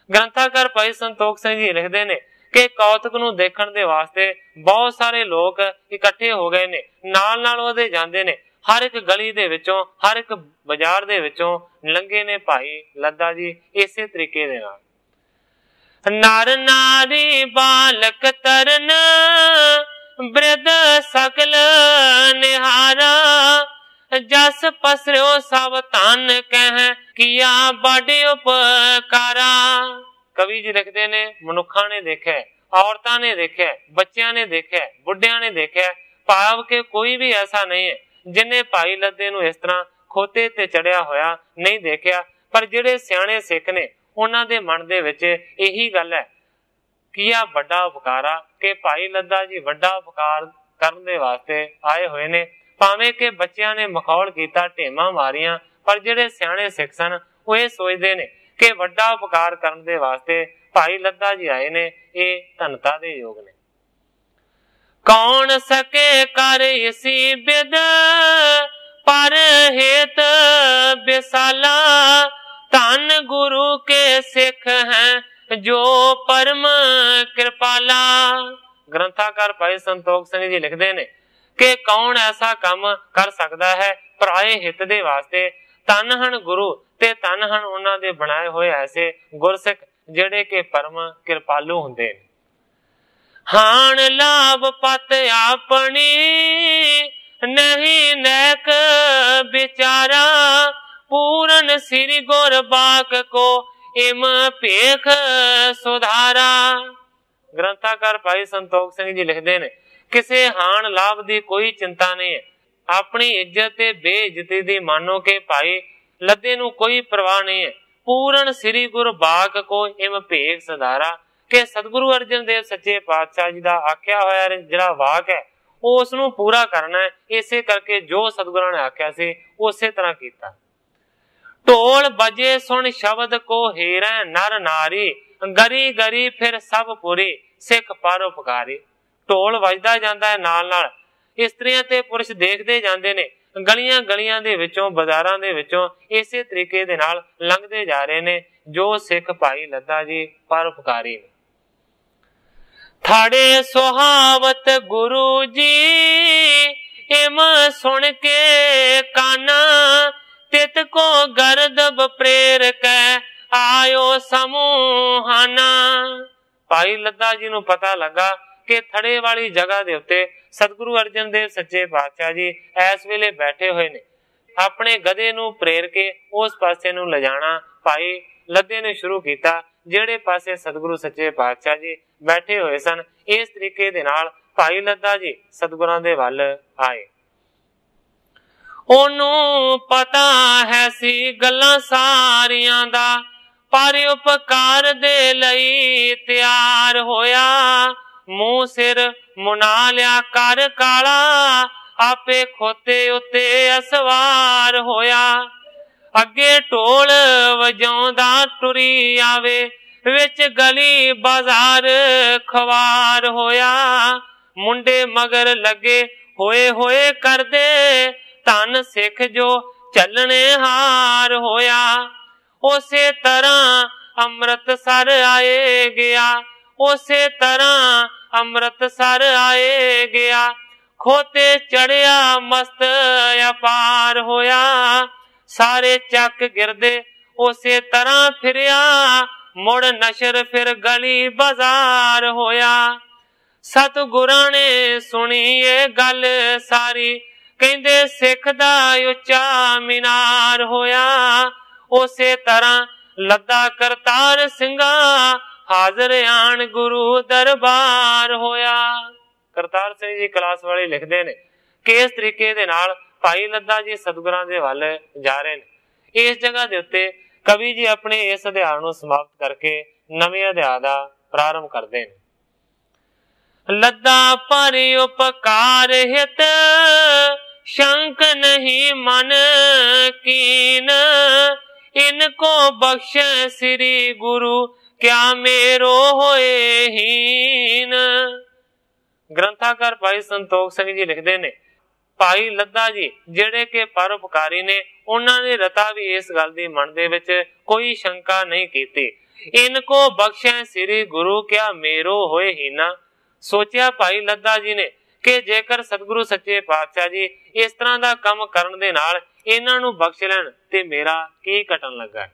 ग्रंथाकार भाई संतोख सिंह जी लिखते हैं कि कौतुक नूं देखण दे वास्ते बहुत सारे लोग इकट्ठे हो गए ने, नाल नाल ओहदे जांदे ने। हर एक गली दे विचों, हर एक बाजार दे विचों लंघे ने भाई लद्दा जी इसे तरीके दे नाल। नर नारी बालक तरन, वृद्ध सकल निहारा। जस पसरियो सब तन कह, किया बड़े उपकारा। कवि जी लिखते ने मनुखा ने देखा, औरतां ने देखा, बच्चियां ने देखा, बुढ़िया ने देखा, भाव के कोई भी ऐसा नहीं है जिन्हें भाई लद्दे नूं इस तरह खोते ते चढ़िया होया नहीं देखा। पर जिहड़े सियाणे सिख ने उन्हां दे मन दे विच यही गल है किया बड़ा उपकारा, कि भाई लद्दा जी बड़ा उपकार करन दे वास्ते आए हुए ने। भावें के बच्चियां ने मखौल कीता, ढेमा मारियां, पर जिहड़े सियाणे सिख सन वो ये सोचते ने कि बड़ा उपकार करन दे वास्ते भाई लद्दा जी आए ने, ये धनता दे योग ने। कौन सके कर इसी बिद, पर हेत बिसाला। धन गुरु के सिख हैं जो परम कृपाला। ग्रंथाकार भाई संतोख सिंह जी लिखते ने कि कौन ऐसा काम कर सकता है पराए हित दे वास्ते। धन हन गुरु ते धन हन उन्हां दे बनाए हुए ऐसे गुरसिख जिहड़े के परम कृपालु हुंदे ने। हान लाभ पत अपनी, नहीं नैक बिचारा। पूरन श्री गुर बाक को इम पेख सुधारा। ਗ੍ਰੰਥਾਕਾਰ ਭਾਈ ਸੰਤੋਖ ਸਿੰਘ ਜੀ ਲਿਖਦੇ ਨੇ, ਕਿਸੇ ਹਾਨ ਲਾਭ ਦੀ ਕੋਈ ਚਿੰਤਾ ਨਹੀਂ ਹੈ। ਆਪਣੀ ਇੱਜ਼ਤ ਤੇ ਬੇਇੱਜ਼ਤੀ ਦੀ ਮਾਨੋ ਕਿ ਭਾਈ ਲੱਦੇ ਨੂੰ ਕੋਈ ਪਰਵਾਹ ਨਹੀਂ ਹੈ। ਪੂਰਨ ਸ੍ਰੀ ਗੁਰ ਬਾਕ ਕੋ ਇਮ ਭੇਖ ਸਧਾਰਾ, ਕਿ ਸਤਿਗੁਰੂ ਅਰਜਨ ਦੇਵ ਸੱਚੇ ਪਾਤਸ਼ਾਹ ਜੀ ਦਾ ਆਖਿਆ ਹੋਇਆ ਜਿਹੜਾ ਵਾਕ ਹੈ ਉਹ ਉਸ ਨੂੰ ਪੂਰਾ ਕਰਨਾ ਹੈ। ਇਸੇ ਕਰਕੇ ਜੋ ਸਤਿਗੁਰਾਂ ਨੇ ਆਖਿਆ ਸੀ ਉਸੇ ਤਰ੍ਹਾਂ ਕੀਤਾ। ਢੋਲ ਬਜੇ ਸੁਣ ਸ਼ਬਦ ਕੋ ਹੀਰੈ ਨਰ ਨਾਰੀ, ਗਰੀ ਗਰੀ ਫਿਰ ਸਭ ਪੁਰੀ ਸਿੱਖ ਪਰਉਪਕਾਰੀ। ਢੋਲ ਵੱਜਦਾ ਜਾਂਦਾ ਹੈ, ਨਾਲ ਨਾਲ ਇਸਤਰੀਆਂ ਤੇ ਪੁਰਸ਼ ਦੇਖਦੇ ਜਾਂਦੇ ਨੇ, ਗਲੀਆਂ ਗਲੀਆਂ ਦੇ ਵਿੱਚੋਂ ਬਾਜ਼ਾਰਾਂ ਦੇ ਵਿੱਚੋਂ ਇਸੇ ਤਰੀਕੇ ਦੇ ਨਾਲ ਲੰਘਦੇ ਜਾ ਰਹੇ ਨੇ ਜੋ ਸਿੱਖ ਭਾਈ ਲੱਦਾ ਜੀ ਪਰਉਪਕਾਰੀ ਨੇ। ਥਾੜੇ ਸੁਹਾਵਤ ਗੁਰੂ ਜੀ ਇਮ ਸੁਣ ਕੇ ਕਾਨਾ, ਤਿਤ ਕੋ ਗਰਦਬ ਪ੍ਰੇਰ ਕੈ ਆਇਓ ਸਮੂਹਾਨਾ। ਭਾਈ ਲੱਦਾ ਜੀ ਨੂੰ ਪਤਾ ਲੱਗਾ ਕਿ ਥੜੇ ਵਾਲੀ ਜਗ੍ਹਾ ਦੇ ਉੱਤੇ ਸਤਿਗੁਰੂ ਅਰਜਨ ਦੇਵ ਸੱਚੇ ਪਾਤਸ਼ਾਹ ਜੀ ਇਸ ਵੇਲੇ ਬੈਠੇ ਹੋਏ ਨੇ। ਆਪਣੇ ਗਧੇ ਨੂੰ ਪ੍ਰੇਰ ਕੇ ਉਸ ਪਾਸੇ ਨੂੰ ਲਿਜਾਣਾ ਭਾਈ ਲੱਦੇ ਨੇ ਸ਼ੁਰੂ ਕੀਤਾ, ਜਿਹੜੇ ਪਾਸੇ ਸਤਿਗੁਰੂ ਸੱਚੇ ਪਾਤਸ਼ਾਹ ਜੀ ਬੈਠੇ ਹੋਏ ਸਨ। ਇਸ ਤਰੀਕੇ ਦੇ ਨਾਲ ਭਾਈ ਲੱਦਾ ਜੀ ਸਤਿਗੁਰਾਂ ਦੇ ਵੱਲ ਆਏ। ਉਹਨੂੰ ਪਤਾ ਹੈ ਸੀ ਗੱਲਾਂ ਸਾਰੀਆਂ ਦਾ, ਪਰ ਉਪਕਾਰ ਦੇ ਲਈ ਤਿਆਰ ਹੋਇਆ। ਮੂੰਹ ਸਿਰ ਮੁਨਾ ਲਿਆ ਕਰ ਕਾਲਾ, ਆਪੇ ਖੋਤੇ ਉੱਤੇ ਅਸਵਾਰ ਹੋਇਆ। ਅੱਗੇ ਢੋਲ ਵਜਾਉਂਦਾ ਟੁਰੀ ਆਵੇ, ਵਿੱਚ ਗਲੀ ਬਾਜ਼ਾਰ ਖਵਾਰ ਹੋਇਆ। ਮੁੰਡੇ ਮਗਰ ਲੱਗੇ ਹੋਏ ਹੋਏ ਕਰਦੇ, ਧੰਨ ਸਿੱਖ ਜੋ ਚੱਲਣੇ ਹਾਰ ਹੋਇਆ। ਉਸੇ ਤਰ੍ਹਾਂ ਅੰਮ੍ਰਿਤਸਰ ਆਏ ਗਿਆ, ਉਸੇ ਤਰ੍ਹਾਂ ਅੰਮ੍ਰਿਤਸਰ ਆਏ ਗਿਆ। ਖੋਤੇ ਚੜਿਆ ਮਸਤ ਅਪਾਰ ਹੋਇਆ, ਸਾਰੇ ਚੱਕ ਗਿਰਦੇ ਉਸੇ ਤਰ੍ਹਾਂ ਫਿਰਿਆ। ਮੁੜ ਨਸ਼ਰ ਫਿਰ ਗਲੀ ਬਾਜ਼ਾਰ ਹੋਇਆ। ਸਤਿਗੁਰਾਂ ਨੇ ਸੁਣੀ ਇਹ ਗੱਲ ਸਾਰੀ, ਕਹਿੰਦੇ ਸਿੱਖ ਦਾ ਉੱਚਾ ਮੀਨਾਰ ਹੋਇਆ। ਉਸੇ ਤਰ੍ਹਾਂ ਲੱਦਾ ਕਰਤਾਰ ਸਿੰਘਾ, ਹਾਜ਼ਰ ਆਣ ਗੁਰੂ ਦਰਬਾਰ ਹੋਇਆ। ਕਰਤਾਰ ਸਿੰਘ ਜੀ ਕਲਾਸ ਵਾਲੇ ਲਿਖਦੇ ਨੇ ਕਿ ਇਸ ਤਰੀਕੇ ਦੇ ਨਾਲ ਭਾਈ ਲੱਦਾ ਜੀ ਸਤਿਗੁਰਾਂ ਦੇ ਵੱਲ ਜਾ ਰਹੇ ਨੇ। ਇਸ ਜਗ੍ਹਾ ਦੇ ਉੱਤੇ ਕਵੀ ਜੀ ਆਪਣੇ ਇਸ ਅਧਿਆਇ ਨੂੰ ਸਮਾਪਤ ਕਰਕੇ ਨਵੇਂ ਅਧਿਆਇ ਦਾ ਪ੍ਰਾਰੰਭ ਕਰਦੇ ਨੇ। ਲੱਦਾ ਪਰ ਉਪਕਾਰ ਹਿਤ, ਸ਼ੰਕ ਨਹੀਂ ਮਨ ਕੀਨ। ਇਨਕੋ ਬਖਸ਼ ਸ੍ਰੀ ਗੁਰੂ, ਕਿਆ ਮੇਰੋ ਹੋਏ ਹੀਨ। ਗ੍ਰੰਥਾਕਾਰ ਭਾਈ ਸੰਤੋਖ ਸਿੰਘ ਜੀ ਲਿਖਦੇ ਨੇ, ਭਾਈ ਲੱਦਾ ਜੀ ਜਿਹੜੇ ਕਿ ਪਰਉਪਕਾਰੀ ਨੇ, ਉਹਨਾਂ ਨੇ ਰਤਾ ਵੀ ਇਸ ਗੱਲ ਦੀ ਮਨ ਦੇ ਵਿੱਚ ਕੋਈ ਸ਼ੰਕਾ ਨਹੀਂ ਕੀਤੀ। ਇਨਕੋ ਬਖਸ਼ੈ ਸ੍ਰੀ ਗੁਰੂ, ਕਿਆ ਮੇਰੋ ਹੋਏ ਹੀਨਾ। ਸੋਚਿਆ ਭਾਈ ਲੱਦਾ ਜੀ ਨੇ ਕਿ ਜੇਕਰ ਸਤਿਗੁਰੂ ਸੱਚੇ ਪਾਤਸ਼ਾਹ ਜੀ ਇਸ ਤਰ੍ਹਾਂ ਦਾ ਕੰਮ ਕਰਨ ਦੇ ਨਾਲ ਇਹਨਾਂ ਨੂੰ ਬਖਸ਼ ਲੈਣ ਤੇ ਮੇਰਾ ਕੀ ਘਟਣ ਲੱਗਾ।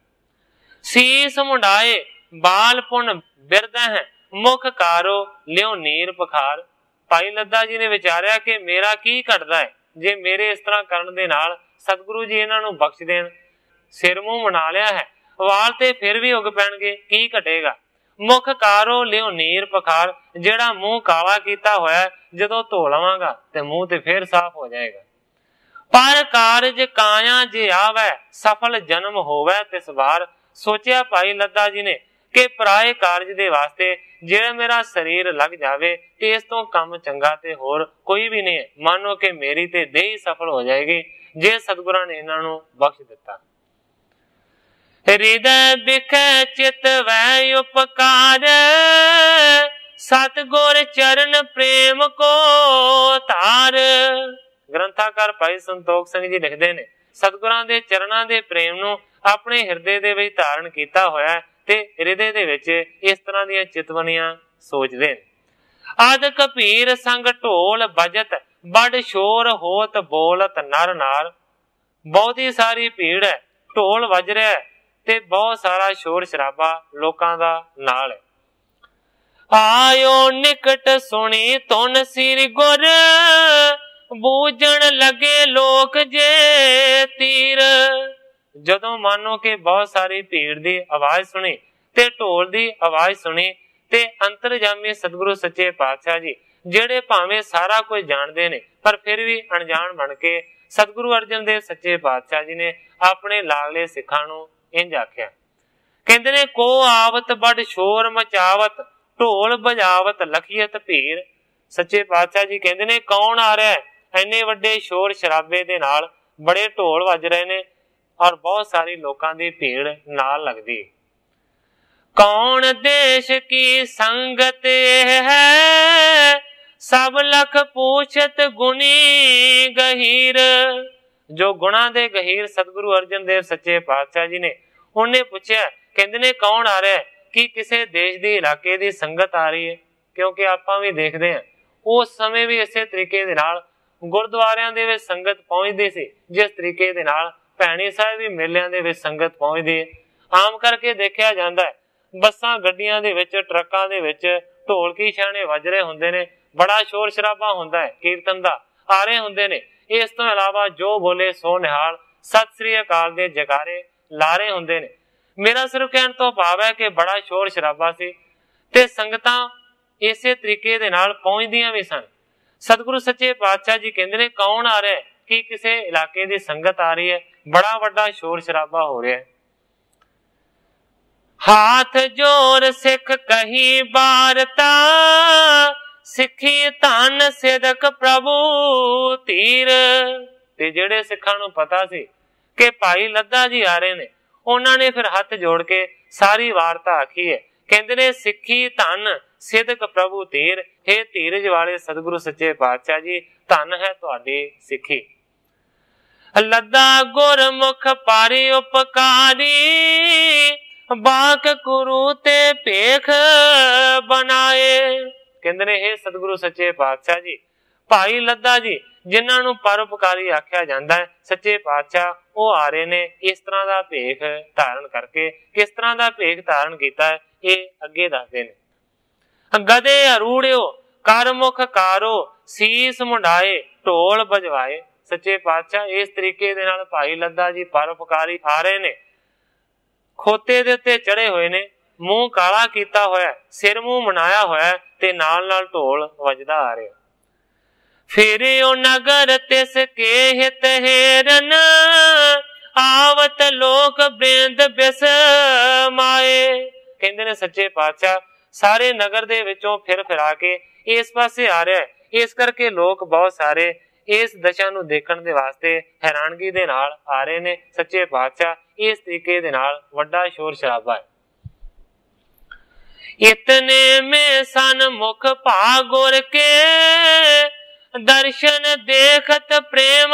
ਸੀਸ ਮੁੰਡਾਏ ਬਾਲ ਪੁਨ ਬਿਰਦ ਹੈ, ਮੁਖ ਕਾਰੋ ਲਿਓ ਨੀਰ ਪਖਾਰ। ਭਾਈ ਲੱਦਾ ਜੀ ਨੇ ਵਿਚਾਰਿਆ ਕਿ ਮੇਰਾ ਕੀ ਘਟਦਾ ਹੈ ਜੇ ਮੇਰੇ ਇਸ ਤਰ੍ਹਾਂ ਕਰਨ ਦੇ ਨਾਲ ਸਤਿਗੁਰੂ ਜੀ ਇਹਨਾਂ ਨੂੰ ਬਖਸ਼ ਦੇਣ। ਸਿਰ ਮੂੰਹ ਬਣਾ ਲਿਆ ਹੈ, ਵਾਲ ਤੇ ਫਿਰ ਵੀ ਉੱਗ ਪੈਣਗੇ, ਕੀ ਘਟੇਗਾ। ਮੁਖ ਕਾਰੋ ਲਿਓ ਨੀਰ ਪਖਾਰ, ਜਿਹੜਾ ਮੂੰਹ ਕਾਲਾ ਕੀਤਾ ਹੋਇਆ ਜਦੋਂ ਧੋ ਲਵਾਂਗਾ ਤੇ ਮੂੰਹ ਤੇ ਫਿਰ ਸਾਫ਼ ਹੋ ਜਾਏਗਾ। ਪਰ ਕਾਰਜ ਕਾਇਆ ਜੇ ਆਵੈ, ਸਫਲ ਜਨਮ ਹੋਵੇ ਤਿਸ ਵਾਰ। ਸੋਚਿਆ ਭਾਈ ਲੱਦਾ ਜੀ ਨੇ ਕਿ ਪਰਾਏ ਕਾਰਜ ਦੇ ਵਾਸਤੇ ਜਿਹੜਾ ਮੇਰਾ ਸਰੀਰ ਲੱਗ ਜਾਵੇ ਤੇ ਇਸ ਤੋਂ ਕੰਮ ਚੰਗਾ ਤੇ ਹੋਰ ਕੋਈ ਵੀ ਨਹੀਂ ਹੈ। ਮਾਨੋ ਕਿ ਮੇਰੀ ਤੇ ਦੇਹ ਸਫਲ ਹੋ ਜਾਏਗੀ ਜੇ ਸਤਿਗੁਰਾਂ ਨੇ ਇਹਨਾਂ ਨੂੰ ਬਖਸ਼ ਦਿੱਤਾ। ਹਿਰਦੈ ਬਿਖੈ ਚਿਤ ਵੈ ਉਪਕਾਰ, ਸਤਿਗੁਰ ਚਰਨ ਪ੍ਰੇਮ ਕੋ ਧਾਰ। ਗ੍ਰੰਥਾਕਾਰ ਭਾਈ ਸੰਤੋਖ ਸਿੰਘ ਜੀ ਲਿਖਦੇ ਨੇ, ਸਤਿਗੁਰਾਂ ਦੇ ਚਰਨਾਂ ਦੇ ਪ੍ਰੇਮ ਨੂੰ ਆਪਣੇ ਹਿਰਦੇ ਦੇ ਵਿੱਚ ਧਾਰਨ ਕੀਤਾ ਹੋਇਆ ਤੇ ਹਿਰਦੇ ਦੇ ਵਿੱਚ ਇਸ ਤਰ੍ਹਾਂ ਦੀਆਂ ਚਿਤਵਨੀਆਂ ਸੋਚਦੇ ਨੇ। ਆਦ ਕਪੀਰ ਸੰਗ ਢੋਲ ਬਜਤ, ਬੜ ਸ਼ੋਰ ਹੋਤ ਬੋਲਤ ਨਰ ਨਾਰ। ਬਹੁਤੀ ਸਾਰੀ ਭੀੜ ਹੈ, ਢੋਲ ਵੱਜ ਰਿਹਾ ਹੈ ਤੇ ਬਹੁਤ ਸਾਰਾ ਸ਼ੋਰ ਸ਼ਰਾਬਾ ਲੋਕਾਂ ਦਾ ਨਾਲ ਹੈ। ਆਇਓ ਨਿਕਟ ਸੁਣੀ ਧੁਨ ਸ੍ਰੀ ਗੁਰ, ਬੂਝਣ ਲੱਗੇ ਲੋਕ ਜੇ ਤੀਰ। ਜਦੋਂ ਮਾਨੋ ਕਿ ਬਹੁਤ ਸਾਰੀ ਭੀੜ ਦੀ ਆਵਾਜ਼ ਸੁਣੀ ਤੇ ਢੋਲ ਦੀ ਆਵਾਜ਼ ਸੁਣੀ ਤੇ ਅੰਤਰਜਾਮੀ ਸਤਿਗੁਰੂ ਸੱਚੇ ਪਾਤਸ਼ਾਹ ਜੀ ਜਿਹੜੇ ਭਾਵੇਂ ਸਾਰਾ ਕੁਝ ਜਾਣਦੇ ਨੇ ਪਰ ਫਿਰ ਵੀ ਅਣਜਾਣ ਬਣ ਕੇ ਸਤਿਗੁਰੂ ਅਰਜਨ ਦੇਵ ਸੱਚੇ ਪਾਤਸ਼ਾਹ ਜੀ ਨੇ ਆਪਣੇ ਲਾਗਲੇ ਸਿੱਖਾਂ ਨੂੰ ਇੰਝ ਆਖਿਆ। ਕਹਿੰਦੇ ਨੇ ਕੋ ਆਵਤ ਬੜ ਸ਼ੋਰ ਮਚਾਵਤ ਢੋਲ ਬਜਾਵਤ ਲਖੀਅਤ ਭੀੜ। ਸੱਚੇ ਪਾਤਸ਼ਾਹ ਜੀ ਕਹਿੰਦੇ ਨੇ ਕੌਣ ਆ ਰਿਹਾ ਹੈ? ਇੰਨੇ ਵੱਡੇ ਸ਼ੋਰ ਸ਼ਰਾਬੇ ਦੇ ਨਾਲ ਬੜੇ ਢੋਲ ਵੱਜ ਰਹੇ ਨੇ ਔਰ ਬਹੁਤ ਸਾਰੀ ਲੋਕਾਂ ਦੀ ਭੀੜ ਨਾਲ ਲੱਗਦੀ। ਕੌਣ ਦੇਸ਼ ਕੀ ਸੰਗਤ ਹੈ ਸਭ ਲਖ ਪੂਛਤ ਗੁਣੀ ਗਹੀਰ। ਜੋ ਗੁਣਾ ਦੇ ਗਹੀਰ ਸਤਿਗੁਰੂ ਅਰਜਨ ਦੇਵ ਸੱਚੇ ਪਾਤਸ਼ਾਹ ਜੀ ਨੇ ਉਹਨੇ ਪੁੱਛਿਆ, ਕਹਿੰਦੇ ਨੇ ਕੌਣ ਆ ਰਿਹਾ? ਕਿ ਕਿਸੇ ਦੇਸ਼ ਦੇ ਇਲਾਕੇ ਦੀ ਸੰਗਤ ਆ ਰਹੀ ਹੈ। ਕਿਉਂਕਿ ਆਪਾਂ ਵੀ ਦੇਖਦੇ ਹਾਂ ਉਸ ਸਮੇਂ ਵੀ ਇਸੇ ਤਰੀਕੇ ਦੇ ਨਾਲ ਗੁਰਦੁਆਰਿਆਂ ਦੇ ਵਿੱਚ ਸੰਗਤ ਪਹੁੰਚਦੀ ਸੀ, ਜਿਸ ਤਰੀਕੇ ਦੇ ਨਾਲ ਭੈਣੀ ਸਾਹਿਬ ਵੀ ਮੇਲਿਆਂ ਦੇ ਵਿੱਚ ਸੰਗਤ ਪਹੁੰਚਦੀ ਹੈ। ਆਮ ਕਰਕੇ ਦੇਖਿਆ ਜਾਂਦਾ ਹੈ ਬੱਸਾਂ ਗੱਡੀਆਂ ਦੇ ਵਿੱਚ ਟਰੱਕਾਂ ਦੇ ਵਿੱਚ ਢੋਲਕੀ ਛਾਣੇ ਵੱਜ ਰਹੇ ਹੁੰਦੇ ਨੇ, ਬੜਾ ਸ਼ੋਰ ਸ਼ਰਾਬਾ ਹੁੰਦਾ ਹੈ, ਕੀਰਤਨ ਦਾ ਆ ਰਹੇ ਹੁੰਦੇ ਨੇ। ਇਸ ਤੋਂ ਇਲਾਵਾ ਜੋ ਬੋਲੇ ਸੋ ਨਿਹਾਲ ਸਤਿ ਸ੍ਰੀ ਅਕਾਲ ਦੇ ਜਕਾਰੇ ਲਾ ਰਹੇ ਹੁੰਦੇ ਨੇ। ਮੇਰਾ ਸਿਰਫ ਕਹਿਣ ਤੋਂ ਭਾਵ ਹੈ ਕਿ ਬੜਾ ਸ਼ੋਰ ਸ਼ਰਾਬਾ ਸੀ ਤੇ ਸੰਗਤਾਂ ਇਸੇ ਤਰੀਕੇ ਦੇ ਨਾਲ ਪਹੁੰਚਦੀਆਂ ਵੀ ਸਨ। ਸਤਿਗੁਰੂ ਸੱਚੇ ਪਾਤਸ਼ਾਹ ਜੀ ਕਹਿੰਦੇ ਨੇ ਕੌਣ ਆ ਰਿਹਾ? ਕਿ ਕਿਸੇ ਇਲਾਕੇ ਦੀ ਸੰਗਤ ਆ ਰਹੀ ਹੈ, ਬੜਾ ਵੱਡਾ ਸ਼ੋਰ ਸ਼ਰਾਬਾ ਹੋ ਰਿਹਾ ਹੈ। ਹਾਥ ਜੋਰ ਸਿੱਖ ਕਹੀ ਬਾਰਤਾ ਸਿੱਖੀ ਧਨ ਸਿਦਕ ਪ੍ਰਭੂ ਧੀਰ। ਤੇ ਜਿਹੜੇ ਸਿੱਖਾਂ ਨੂੰ ਪਤਾ ਸੀ ਕਿ ਭਾਈ ਲੱਦਾ ਜੀ ਆ ਰਹੇ ਨੇ, ਉਹਨਾਂ ਨੇ ਫਿਰ ਹੱਥ ਜੋੜ ਕੇ ਸਾਰੀ ਵਾਰਤਾ ਆਖੀ ਹੈ। ਕਹਿੰਦੇ ਨੇ ਸਿੱਖੀ ਧਨ ਸਿਦਕ ਪ੍ਰਭੂ ਧੀਰ। ਹੇ ਧੀਰਜ ਵਾਲੇ ਸਤਿਗੁਰੂ ਸੱਚੇ ਪਾਤਸ਼ਾਹ ਜੀ, ਧਨ ਹੈ ਤੁਹਾਡੀ ਸਿੱਖੀ। ਲੱਦਾ ਗੁਰਮੁਖ ਪਾਰੀ ਉਪਕਾਰੀ ਬਾਕ ਗੁਰੂ ਤੇ ਭੇਖ ਬਣਾਏ। ਕਹਿੰਦੇ ਨੇ ਹੇ ਸਤਿਗੁਰੂ ਸੱਚੇ ਪਾਤਸ਼ਾਹ ਜੀ, ਭਾਈ ਲੱਦਾ ਜੀ ਜਿਨ੍ਹਾਂ ਨੂੰ ਪਰਉਪਕਾਰੀ ਆਖਿਆ ਜਾਂਦਾ ਹੈ, ਸੱਚੇ ਪਾਤਸ਼ਾਹ ਉਹ ਆ ਰਹੇ ਨੇ ਇਸ ਤਰ੍ਹਾਂ ਦਾ ਭੇਖ ਧਾਰਨ ਕਰਕੇ। ਕਿਸ ਤਰ੍ਹਾਂ ਦਾ ਭੇਖ ਧਾਰਨ ਕੀਤਾ ਹੈ ਇਹ ਅੱਗੇ ਦੱਸਦੇ ਨੇ। ਗਦੇ ਅਰੂੜਿਓ ਕਰ ਮੁਖ ਕਾਰੋ ਸੀਸ ਮੁੰਡਾਏ ਢੋਲ ਬਜਵਾਏ। ਸੱਚੇ ਪਾਤਸ਼ਾਹ ਇਸ ਤਰੀਕੇ ਦੇ ਨਾਲ ਭਾਈ ਲੱਦਾ ਜੀ ਪਰਉਪਕਾਰੀ ਆ ਰਹੇ ਨੇ, ਖੋਤੇ ਦੇ ਉੱਤੇ ਚੜੇ ਹੋਏ ਨੇ, ਮੂੰਹ ਕਾਲਾ ਕੀਤਾ ਹੋਇਆ, ਸਿਰ ਮੂੰਹ ਮਨਾਇਆ ਹੋਇਆ ਤੇ ਨਾਲ ਨਾਲ ਢੋਲ ਵੱਜਦਾ ਆ ਰਿਹਾ। ਫੇਰਿਓ ਨਗਰ ਤਿਸ ਕੇ ਹਿਤ ਹੇਰਨ ਆਵਤ ਲੋਕ ਬ੍ਰਿੰਦ ਬਿਸ ਮਾਏ। ਕਹਿੰਦੇ ਨੇ ਸੱਚੇ ਪਾਤਸ਼ਾਹ ਸਾਰੇ ਨਗਰ ਦੇ ਵਿੱਚੋਂ ਫਿਰ ਫਿਰਾ ਕੇ ਇਸ ਪਾਸੇ ਆ ਰਿਹਾ ਹੈ। ਇਸ ਕਰਕੇ ਲੋਕ ਬਹੁਤ ਸਾਰੇ ਇਸ ਦਸ਼ਾ ਨੂੰ ਦੇਖਣ ਦੇ ਵਾਸਤੇ ਹੈਰਾਨਗੀ ਦੇ ਨਾਲ ਆ ਰਹੇ ਨੇ। ਸੱਚੇ ਪਾਤਸ਼ਾਹ ਇਸ ਤਰੀਕੇ ਦੇ ਨਾਲ ਵੱਡਾ ਸ਼ੋਰ ਸ਼ਰਾਬਾ ਹੈ। ਇਤਨੇ ਮੇ ਸਨ ਮੁਖ ਭਾਗੁਰ ਕੇ ਦਰਸ਼ਨ ਦੇਖਤ ਪ੍ਰੇਮ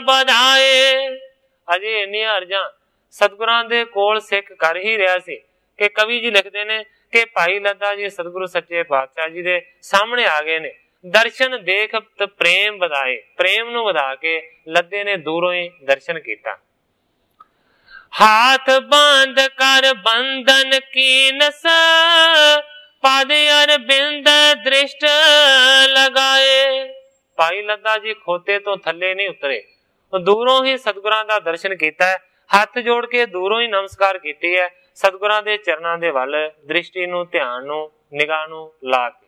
ਵਧਾਏ। ਅਜੇ ਇੰਨੀਆਂ ਅਰਜ਼ਾਂ ਸਤਿਗੁਰਾਂ ਦੇ ਕੋਲ ਸਿੱਖ ਕਰ ਹੀ ਰਿਹਾ ਸੀ ਕਿ ਕਵੀ ਜੀ ਲਿਖਦੇ ਨੇ ਕਿ ਭਾਈ ਲੱਦਾ ਜੀ ਸਤਿਗੁਰੂ ਸੱਚੇ ਪਾਤਸ਼ਾਹ ਜੀ ਦੇ ਸਾਹਮਣੇ ਆ ਗਏ ਨੇ। ਦਰਸ਼ਨ ਦੇਖਤ ਪ੍ਰੇਮ ਵਧਾਏ, ਪ੍ਰੇਮ ਨੂੰ ਵਧਾ ਕੇ ਲੱਦੇ ਨੇ ਦੂਰੋਂ ਹੀ ਦਰਸ਼ਨ ਕੀਤਾ। ਹਾਥ ਬੰਦ ਕਰ ਬੰਧਨ ਕੀਨਸ ਪਦ ਅਰਬਿੰਦ ਦ੍ਰਿਸ਼ਟ ਲਗਾਏ। ਭਾਈ ਲੱਦਾ ਜੀ ਖੋਤੇ ਤੋਂ ਥੱਲੇ ਨਹੀਂ ਉਤਰੇ, ਦੂਰੋਂ ਹੀ ਸਤਿਗੁਰਾਂ ਦਾ ਦਰਸ਼ਨ ਕੀਤਾ ਹੈ। ਹੱਥ ਜੋੜ ਕੇ ਦੂਰੋਂ ਹੀ ਨਮਸਕਾਰ ਕੀਤੀ ਹੈ ਸਤਿਗੁਰਾਂ ਦੇ ਚਰਨਾਂ ਦੇ ਵੱਲ ਦ੍ਰਿਸ਼ਟੀ ਨੂੰ, ਧਿਆਨ ਨੂੰ, ਨਿਗਾਹ ਨੂੰ ਲਾ ਕੇ।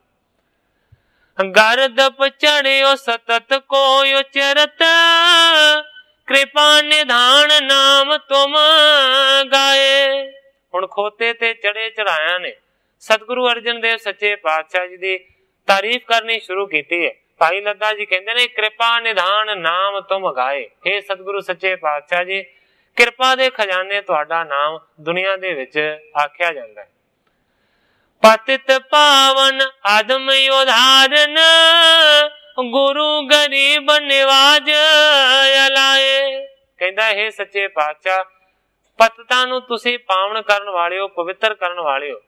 ਗਰਦਪ ਚੜਿਓ ਸਤਤ ਕੋ ਉਚਰਤ ਕਿਰਪਾ ਨਿਧਾਨ ਨਾਮ ਤੁਮ ਗਾਏ। ਹੁਣ ਖੋਤੇ ਤੇ ਚੜੇ ਚੜਾਇਆ ਨੇ ਸਤਿਗੁਰੂ ਅਰਜਨ ਦੇਵ ਸੱਚੇ ਪਾਤਸ਼ਾਹ ਜੀ ਦੀ ਤਾਰੀਫ ਕਰਨੀ ਸ਼ੁਰੂ ਕੀਤੀ ਹੈ। ਭਾਈ ਲੱਦਾ ਜੀ ਕਹਿੰਦੇ ਨੇ ਕਿਰਪਾ ਨਿਧਾਨ ਨਾਮ ਤੁਮ ਗਾਏ। हे ਸਤਿਗੁਰੂ ਸੱਚੇ ਪਾਤਸ਼ਾਹ ਜੀ, ਕਿਰਪਾ ਦੇ ਖਜ਼ਾਨੇ ਤੁਹਾਡਾ ਨਾਮ ਦੁਨੀਆ ਦੇ ਵਿੱਚ ਆਖਿਆ ਜਾਂਦਾ ਹੈ। ਪਤਿਤ ਪਾਵਨ ਆਦਮ ਉਦਾਹਰਨ ਗੁਰੂ ਗਰੀਬ ਨਿਵਾਜ ਅਲਾਏ। ਕਹਿੰਦਾ ਇਹ ਸੱਚੇ ਪਾਤਸ਼ਾਹ ਪਤਿਤਾਂ ਨੂੰ ਤੁਸੀਂ ਪਾਵਨ ਕਰਨ ਵਾਲਿਓ, ਪਵਿੱਤਰ ਕਰਨ ਵਾਲਿਓ,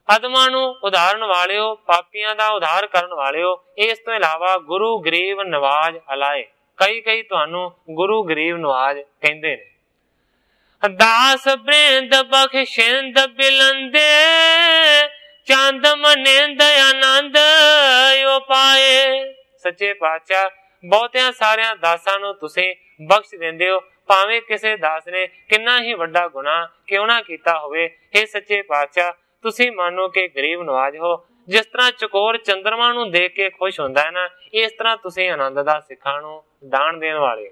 ਆਦਮਾਂ ਨੂੰ ਉਧਾਰਨ ਵਾਲਿਓ, ਪਾਪੀਆਂ ਦਾ ਉਧਾਰ ਕਰਨ ਵਾਲਿਓ। ਇਸ ਤੋਂ ਇਲਾਵਾ ਗੁਰੂ ਗਰੀਬ ਨਿਵਾਜ ਅਲਾਏ, ਕਈ ਤੁਹਾਨੂੰ ਗੁਰੂ ਗਰੀਬ ਨਿਵਾਜ ਕਹਿੰਦੇ ਨੇ। ਦਾਸ ਬ੍ਰਿੰਦ ਬਖਸ਼ਿੰਦ ਬਿਲੰਦੇ ਚੰਦ ਮਨਿੰਦ ਆਨੰਦ ਉਪਾਏ। ਸੱਚੇ ਪਾਤਸ਼ਾਹ ਬਹੁਤਿਆਂ ਸਾਰਿਆਂ ਦਾਸਾਂ ਨੂੰ ਤੁਸੀਂ ਬਖਸ਼ ਦਿੰਦੇ ਹੋ, ਭਾਵੇਂ ਕਿਸੇ ਦਾਸ ਨੇ ਕਿੰਨਾ ਹੀ ਵੱਡਾ ਗੁਨਾਹ ਕਿਉਂ ਨਾ ਕੀਤਾ ਹੋਵੇ। ਇਹ ਸੱਚੇ ਪਾਤਸ਼ਾਹ ਤੁਸੀਂ ਮੰਨੋ ਕਿ ਗਰੀਬ ਨਵਾਜ ਹੋ। ਜਿਸ ਤਰ੍ਹਾਂ ਚਕੋਰ ਚੰਦਰਮਾ ਨੂੰ ਦੇਖ ਕੇ ਖੁਸ਼ ਹੁੰਦਾ ਹੈ ਨਾ, ਇਸ ਤਰ੍ਹਾਂ ਤੁਸੀਂ ਆਨੰਦ ਦਾ ਸਿੱਖਾਂ ਨੂੰ ਦਾਨ ਦੇਣ ਵਾਲੇ।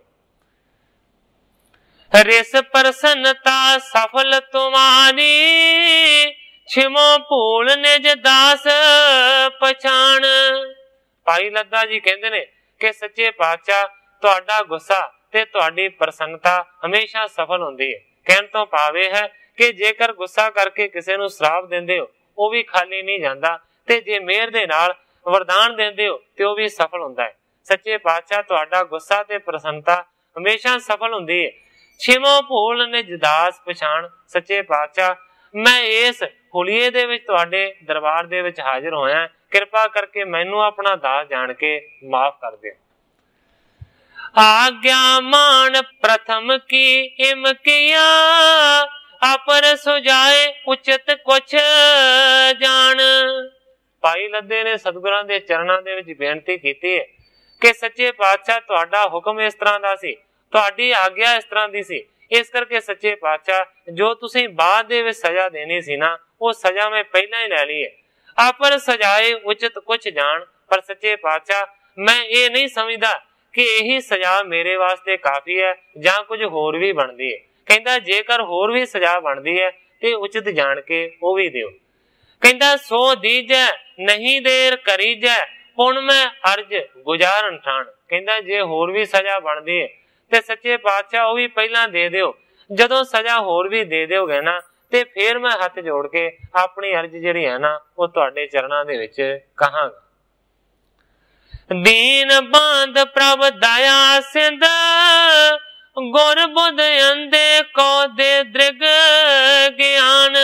ਰਿਸ ਪ੍ਰਸੰਨਤਾ ਸਫਲ ਤੁਮਾਰੀ, ਛਿਮੋ ਭੂਲ ਨਿਜ ਦਾਸ ਪਛਾਣ। ਭਾਈ ਲੱਦਾ ਜੀ ਕਹਿੰਦੇ ਨੇ ਕਿ ਸੱਚੇ ਪਾਤਸ਼ਾਹ ਤੁਹਾਡਾ ਗੁੱਸਾ ਤੇ ਤੁਹਾਡੀ ਪ੍ਰਸੰਨਤਾ ਹਮੇਸ਼ਾ ਸਫਲ ਹੁੰਦੀ ਹੈ। ਕਹਿਣ ਤੋਂ ਭਾਵ ਇਹ ਹੈ ਕਿ ਜੇਕਰ ਗੁੱਸਾ ਕਰਕੇ ਕਿਸੇ ਨੂੰ ਸ਼ਰਾਪ ਦਿੰਦੇ ਹੋ ਉਹ ਵੀ ਖਾਲੀ ਨਹੀਂ ਜਾਂਦਾ, ਤੇ ਜੇ ਮਿਹਰ ਦੇ ਨਾਲ ਵਰਦਾਨ ਦਿੰਦੇ ਹੋ ਤੇ ਉਹ ਵੀ ਸਫਲ ਹੁੰਦਾ ਹੈ। ਸੱਚੇ ਪਾਤਸ਼ਾਹ ਤੁਹਾਡਾ ਗੁੱਸਾ ਤੇ ਪ੍ਰਸੰਨਤਾ ਹਮੇਸ਼ਾ ਸਫਲ ਹੁੰਦੀ ਹੈ। ਛਿਮੋ ਭੂਲ ਨਿਜ ਦਾਸ ਪਛਾਣ। ਸੱਚੇ ਪਾਤਸ਼ਾਹ ਮੈਂ ਇਸ ਹੁਲੀਏ ਦੇ ਵਿੱਚ ਤੁਹਾਡੇ ਦਰਬਾਰ ਦੇ ਵਿੱਚ ਹਾਜ਼ਰ ਹੋਇਆ, ਕਿਰਪਾ ਕਰਕੇ ਮੈਨੂੰ ਆਪਣਾ ਦਾਸ ਜਾਣ ਕੇ ਮਾਫ ਕਰ ਦਿਓ। ਆਗਿਆ ਮਾਨ ਪ੍ਰਥਮ ਕੀ ਇਮ ਕੀਆ, ਅਪਰ ਸੁਜਾਏ ਉਚਿਤ ਕੁਛ ਜਾਣ। ਭਾਈ ਲੱਦੇ ਨੇ ਸਤਿਗੁਰਾਂ ਦੇ ਚਰਨਾਂ ਦੇ ਵਿੱਚ ਬੇਨਤੀ ਕੀਤੀ ਹੈ ਕਿ ਸੱਚੇ ਪਾਤਸ਼ਾਹ ਤੁਹਾਡਾ ਹੁਕਮ ਇਸ ਤਰ੍ਹਾਂ ਦਾ ਸੀ, ਤੁਹਾਡੀ ਆਗਿਆ ਇਸ ਤਰ੍ਹਾਂ ਦੀ ਸੀ, ਇਸ ਕਰਕੇ ਸੱਚੇ ਪਾਤਸ਼ਾਹ ਜੋ ਤੁਸੀਂ ਬਾਅਦ ਦੇ ਵਿੱਚ ਸਜ਼ਾ ਦੇਣੀ ਸੀ ਨਾ, ਉਹ ਸਜ਼ਾ ਮੈਂ ਪਹਿਲਾਂ ਹੀ ਲੈ ਲਈ ਹੈ। ਆਪਰ ਸਜਾਏ ਉਚਿਤ ਕੁਛ ਜਾਣ। ਪਰ ਸੱਚੇ ਪਾਤਸ਼ਾਹ ਮੈਂ ਇਹ ਨਹੀਂ ਸਮਝਦਾ ਕਿ ਇਹੀ ਸਜ਼ਾ ਮੇਰੇ ਵਾਸਤੇ ਕਾਫੀ ਹੈ ਜਾਂ ਕੁਝ ਹੋਰ ਵੀ ਬਣਦੀ ਹੈ। ਕਹਿੰਦਾ ਜੇਕਰ ਹੋਰ ਵੀ ਸਜ਼ਾ ਬਣਦੀ ਹੈ ਤੇ ਉਚਿਤ ਜਾਣ ਕੇ ਉਹ ਵੀ ਦਿਓ। ਕਹਿੰਦਾ ਸੋ ਦੀਜੈ ਨਹੀਂ ਦੇਰ ਕਰੀਜੈ, ਹੁਣ ਮੈਂ ਅਰਜ ਗੁਜ਼ਾਰਨ ਠਾਣ। ਕਹਿੰਦਾ ਜੇ ਹੋਰ ਵੀ ਸਜ਼ਾ ਬਣਦੀ ਹੈ ਤੇ ਸੱਚੇ ਪਾਤਸ਼ਾਹ ਉਹ ਵੀ ਪਹਿਲਾਂ ਦੇ ਦਿਓ। ਜਦੋਂ ਸਜ਼ਾ ਹੋਰ ਵੀ ਦੇ ਦਿਓਗੇ ਨਾ ਤੇ ਫੇਰ ਮੈਂ ਹੱਥ ਜੋੜ ਕੇ ਆਪਣੀ ਅਰਜ ਜਿਹੜੀ ਹੈ ਨਾ ਉਹ ਤੁਹਾਡੇ ਚਰਨਾਂ ਦੇ ਵਿੱਚ ਕਹਾਂਗਾ। ਦੀਨ ਬਾਂਧ ਪ੍ਰਭ ਦਇਆ ਸਿੰਧ, ਗੁਰ ਬੁੱਧ ਅੰਦੇ ਕੋ ਦੇ ਦ੍ਰਿਗ ਗਿਆਨ।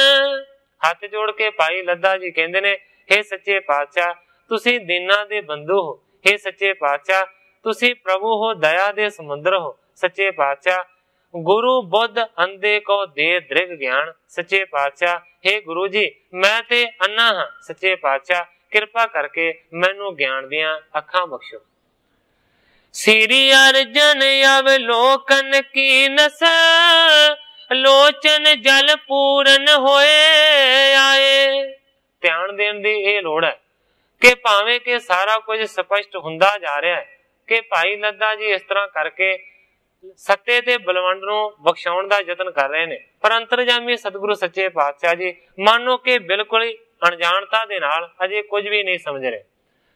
ਹੱਥ ਜੋੜ ਕੇ ਭਾਈ ਲੱਦਾ ਜੀ ਕਹਿੰਦੇ ਨੇ ਹੇ ਸੱਚੇ ਪਾਤਸ਼ਾਹ ਤੁਸੀਂ ਦੀਨਾਂ ਦੇ ਬੰਧੂ ਹੋ। ਹੇ ਸੱਚੇ ਪਾਤਸ਼ਾਹ ਤੁਸੀਂ ਪ੍ਰਭੂ ਹੋ, ਦਇਆ ਦੇ ਸਮੁੰਦਰ ਹੋ। ਸੱਚੇ ਪਾਤਸ਼ਾਹ ਗੁਰੂ ਬੁੱਧ ਅੰਧੇ ਕੋ ਦੇ ਦ੍ਰਿਗ ਗਿਆਨ। ਸੱਚੇ ਪਾਤਸ਼ਾਹ ਹੇ ਗੁਰੂ ਜੀ ਮੈਂ ਤੇ ਅੰਨਾ ਹਾਂ। ਸੱਚੇ ਪਾਤਸ਼ਾਹ ਕਿਰਪਾ ਕਰਕੇ ਮੈਨੂੰ ਗਿਆਨ ਦੀਆਂ ਅੱਖਾਂ ਬਖਸ਼ੋ। ਸ੍ਰੀ ਅਰਜਨ ਅਵਲੋਕਨ ਕੀ ਨਸ, ਲੋਚਨ ਜਲ ਪੂਰਨ ਹੋਏ ਆਏ। ਧਿਆਨ ਦੇਣ ਦੀ ਇਹ ਲੋੜ ਹੈ ਕਿ ਭਾਵੇਂ ਕਿ ਸਾਰਾ ਕੁਝ ਸਪਸ਼ਟ ਹੁੰਦਾ ਜਾ ਰਿਹਾ ਹੈ ਕਿ ਭਾਈ ਲੱਦਾ ਜੀ ਇਸ ਤਰ੍ਹਾਂ ਕਰਕੇ ਸੱਤੇ ਤੇ ਬਲਵੰਡ ਨੂੰ ਬਖਸ਼ਾਉਣ ਦਾ ਯਤਨ ਕਰ ਰਹੇ ਨੇ, ਪਰ ਅੰਤਰਜਾਮੀ ਸਤਿਗੁਰੂ ਸੱਚੇ ਪਾਤਸ਼ਾਹ ਜੀ ਮਾਨੋ ਕਿ ਬਿਲਕੁਲ ਹੀ ਅਣਜਾਣਤਾ ਦੇ ਨਾਲ ਅਜੇ ਕੁਝ ਵੀ ਨਹੀਂ ਸਮਝ ਰਹੇ।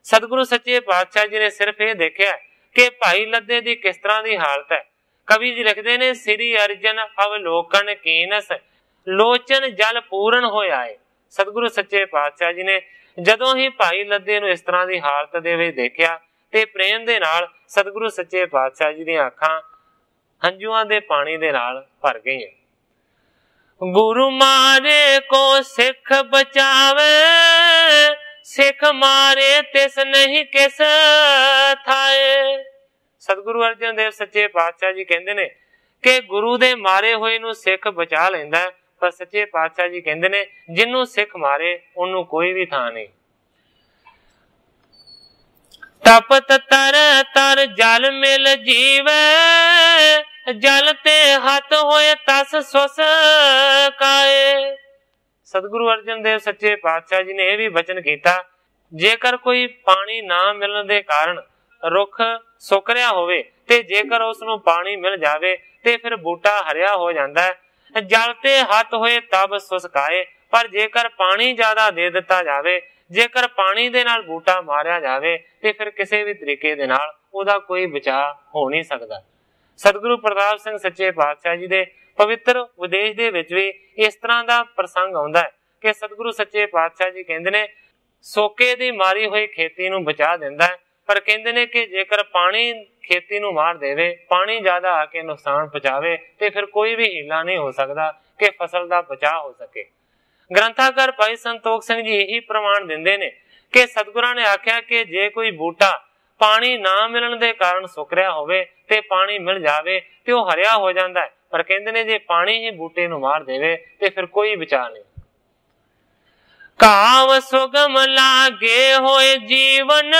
ਸਤਿਗੁਰੂ ਸੱਚੇ ਪਾਤਸ਼ਾਹ ਜੀ ਨੇ ਸਿਰਫ ਇਹ ਦੇਖਿਆ ਕਿ ਭਾਈ ਲੱਦੇ ਦੀ ਕਿਸ ਤਰ੍ਹਾਂ ਦੀ ਹਾਲਤ ਹੈ। ਕਵੀ ਜੀ ਲਿਖਦੇ ਨੇ ਸ੍ਰੀ ਅਰਜਨ ਅਵਲੋਕਨ ਕੀਨਸ, ਲੋਚਨ ਜਲ ਪੂਰਨ ਹੋਇਆ ਹੈ। ਸਤਿਗੁਰੂ ਸੱਚੇ ਪਾਤਸ਼ਾਹ ਜੀ ਨੇ ਜਦੋਂ ਹੀ ਭਾਈ ਲੱਦੇ ਨੂੰ ਇਸ ਤਰ੍ਹਾਂ ਦੀ ਹਾਲਤ ਦੇ ਵਿੱਚ ਦੇਖਿਆ ਤੇ ਪ੍ਰੇਮ ਦੇ ਨਾਲ ਸਤਿਗੁਰੂ ਸੱਚੇ ਪਾਤਸ਼ਾਹ ਜੀ ਦੀਆਂ ਅੱਖਾਂ ਹੰਝੂਆਂ ਦੇ ਪਾਣੀ ਦੇ ਨਾਲ ਭਰ ਗਈਆਂ। ਗੁਰੂ ਮਾਰੇ ਕੋ ਸਿੱਖ ਬਚਾਵੇ, ਸਿੱਖ ਮਾਰੇ ਤਿਸ ਨਹੀਂ ਕਿਸ ਥਾਏ। ਸਤਿਗੁਰੂ ਅਰਜਨ ਦੇਵ ਸੱਚੇ ਪਾਤਸ਼ਾਹ ਜੀ ਕਹਿੰਦੇ ਨੇ ਕਿ ਗੁਰੂ ਦੇ ਮਾਰੇ ਹੋਏ ਨੂੰ ਸਿੱਖ ਬਚਾ ਲੈਂਦਾ, ਪਰ ਸੱਚੇ ਪਾਤਸ਼ਾਹ ਜੀ ਕਹਿੰਦੇ ਨੇ ਜਿਹਨੂੰ ਸਿੱਖ ਮਾਰੇ ਉਹਨੂੰ ਕੋਈ ਵੀ ਥਾਂ ਨਹੀਂ। ਤਪਤ ਤਰ ਤਰ ਜਲ ਮਿਲ ਜੀਵੇ, ਜਲ ਤੇ ਹੱਥ ਹੋਏ ਤਸ ਸੁਸ ਕਾਏ। ਸਤਿਗੁਰੂ ਅਰਜਨ ਦੇਵ ਸੱਚੇ ਪਾਤਸ਼ਾਹ ਜੀ ਨੇ ਇਹ ਵੀ ਬਚਨ ਕੀਤਾ ਜੇਕਰ ਕੋਈ ਪਾਣੀ ਨਾ ਮਿਲਣ ਦੇ ਕਾਰਨ ਰੁੱਖ ਸੁੱਕ ਰਿਹਾ ਹੋਵੇ ਤੇ ਜੇਕਰ ਉਸ ਨੂੰ ਪਾਣੀ ਮਿਲ ਜਾਵੇ ਤੇ ਫਿਰ ਬੂਟਾ ਹਰਿਆ ਹੋ ਜਾਂਦਾ ਹੈ। ਜਲ ਤੇ ਹੱਥ ਹੋਏ ਤਬ ਸੁਸਕਾਏ। ਪਰ ਜੇਕਰ ਪਾਣੀ ਜ਼ਿਆਦਾ ਦੇ ਦਿੱਤਾ ਜਾਵੇ, ਜੇਕਰ ਪਾਣੀ ਦੇ ਨਾਲ ਬੂਟਾ ਮਾਰਿਆ ਜਾਵੇ ਤੇ ਫਿਰ ਕਿਸੇ ਵੀ ਤਰੀਕੇ ਦੇ ਨਾਲ ਉਹਦਾ ਕੋਈ ਬਚਾਅ ਹੋ ਨਹੀਂ ਸਕਦਾ। ਸਤਿਗੁਰੂ ਪ੍ਰਤਾਪ ਸਿੰਘ ਸੱਚੇ ਪਾਤਸ਼ਾਹ ਜੀ ਦੇ ਪਵਿੱਤਰ ਉਪਦੇਸ਼ ਦੇ ਵਿੱਚ ਵੀ ਇਸ ਤਰ੍ਹਾਂ ਦਾ ਪ੍ਰਸੰਗ ਆਉਂਦਾ ਹੈ ਕਿ ਸਤਿਗੁਰੂ ਸੱਚੇ ਪਾਤਸ਼ਾਹ ਜੀ ਕਹਿੰਦੇ ਨੇ ਸੋਕੇ ਦੀ ਮਾਰੀ ਹੋਈ ਖੇਤੀ ਨੂੰ ਬਚਾ ਦਿੰਦਾ ਹੈ, ਪਰ ਕਹਿੰਦੇ ਨੇ ਕਿ ਜੇਕਰ ਪਾਣੀ ਖੇਤੀ ਨੂੰ ਮਾਰ ਦੇਵੇ, ਪਾਣੀ ਜ਼ਿਆਦਾ ਆ ਕੇ ਨੁਕਸਾਨ ਪਹੁੰਚਾਵੇ ਤੇ ਫਿਰ ਕੋਈ ਵੀ ਹੀਲਾ ਨਹੀਂ ਹੋ ਸਕਦਾ ਕਿ ਫਸਲ ਦਾ ਬਚਾਅ ਹੋ ਸਕੇ। ਗ੍ਰੰਥਾਕਾਰ ਭਾਈ ਸੰਤੋਖ ਸਿੰਘ ਜੀ ਇਹੀ ਪ੍ਰਮਾਣ ਦਿੰਦੇ ਨੇ ਕਿ ਸਤਿਗੁਰਾਂ ਨੇ ਆਖਿਆ ਕਿ ਜੇ ਕੋਈ ਬੂਟਾ ਪਾਣੀ ਨਾ ਮਿਲਣ ਦੇ ਕਾਰਨ ਸੁੱਕ ਰਿਹਾ ਹੋਵੇ ਤੇ ਪਾਣੀ ਮਿਲ ਜਾਵੇ ਤੇ ਉਹ ਹਰਿਆ ਹੋ ਜਾਂਦਾ ਹੈ, ਪਰ ਕਹਿੰਦੇ ਨੇ ਜੇ ਪਾਣੀ ਹੀ ਬੂਟੇ ਨੂੰ ਮਾਰ ਦੇਵੇ ਤੇ ਫਿਰ ਕੋਈ ਬਚਾਅ ਨਹੀਂ। ਕਾਵ ਸੁਗਮ ਲਾਗੇ ਹੋਏ ਜੀਵਨ,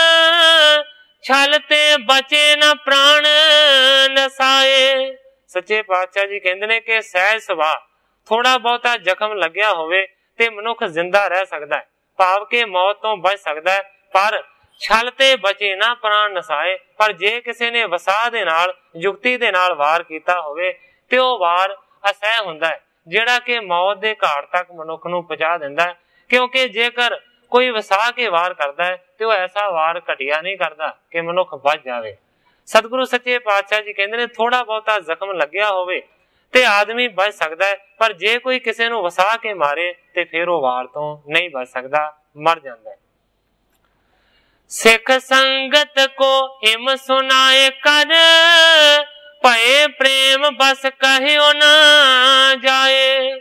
ਛਲ ਤੇ ਬਚੇ ਨਾ ਪ੍ਰਾਣ ਨਸਾਏ। ਸੱਚੇ ਪਾਤਸ਼ਾਹ ਜੀ ਕਹਿੰਦੇ ਨੇ ਕਿ ਸਹਿਜ ਸੁਭਾਅ ਥੋੜਾ ਬਹੁਤਾ ਜ਼ਖਮ ਲੱਗਿਆ ਹੋਵੇ ਤੇ ਮਨੁੱਖ ਜ਼ਿੰਦਾ ਰਹਿ ਸਕਦਾ ਹੈ, ਭਾਵ ਕਿ ਮੌਤ ਤੋਂ ਬਚ ਸਕਦਾ ਹੈ। ਪਰ ਛਲ ਤੇ ਬਚੇ ਨਾ ਪ੍ਰਾਣ ਨਸਾਏ। ਪਰ ਜੇ ਕਿਸੇ ਨੇ ਵਸਾ ਦੇ ਨਾਲ, ਯੁਕਤੀ ਦੇ ਨਾਲ ਵਾਰ ਕੀਤਾ ਹੋਵੇ ਤੇ ਉਹ ਵਾਰ ਅਸਹਿ ਹੁੰਦਾ ਹੈ, ਜਿਹੜਾ ਕਿ ਮੌਤ ਦੇ ਘਾਟ ਤੱਕ ਮਨੁੱਖ ਨੂੰ ਪਹੁੰਚਾ ਦਿੰਦਾ ਹੈ। ਕਿਉਂਕਿ ਜੇਕਰ ਕੋਈ ਵਸਾ ਕੇ ਵਾਰ ਕਰਦਾ ਹੈ ਤੇ ਉਹ ਐਸਾ ਵਾਰ ਘਟੀਆ ਨਹੀਂ ਕਰਦਾ ਕਿ ਮਨੁੱਖ ਬਚ ਜਾਵੇ। ਸਤਿਗੁਰੂ ਸੱਚੇ ਪਾਤਸ਼ਾਹ ਜੀ ਕਹਿੰਦੇ ਨੇ ਥੋੜਾ ਬਹੁਤਾ ਜ਼ਖਮ ਲੱਗਿਆ ਹੋਵੇ ਤੇ ਆਦਮੀ ਬਚ ਸਕਦਾ ਹੈ, ਪਰ ਜੇ ਕੋਈ ਕਿਸੇ ਨੂੰ ਵਸਾ ਕੇ ਮਾਰੇ ਤੇ ਫਿਰ ਉਹ ਵਾਰ ਤੋਂ ਨਹੀਂ ਬਚ ਸਕਦਾ, ਮਰ ਜਾਂਦਾ ਹੈ। ਸਿੱਖ ਸੰਗਤ ਕੋ ਹਿਮ ਸੁਨਾਏ ਕਰ, ਭਏ ਪ੍ਰੇਮ ਬਸ ਕਹਿਓ ਨਾ ਜਾਏ।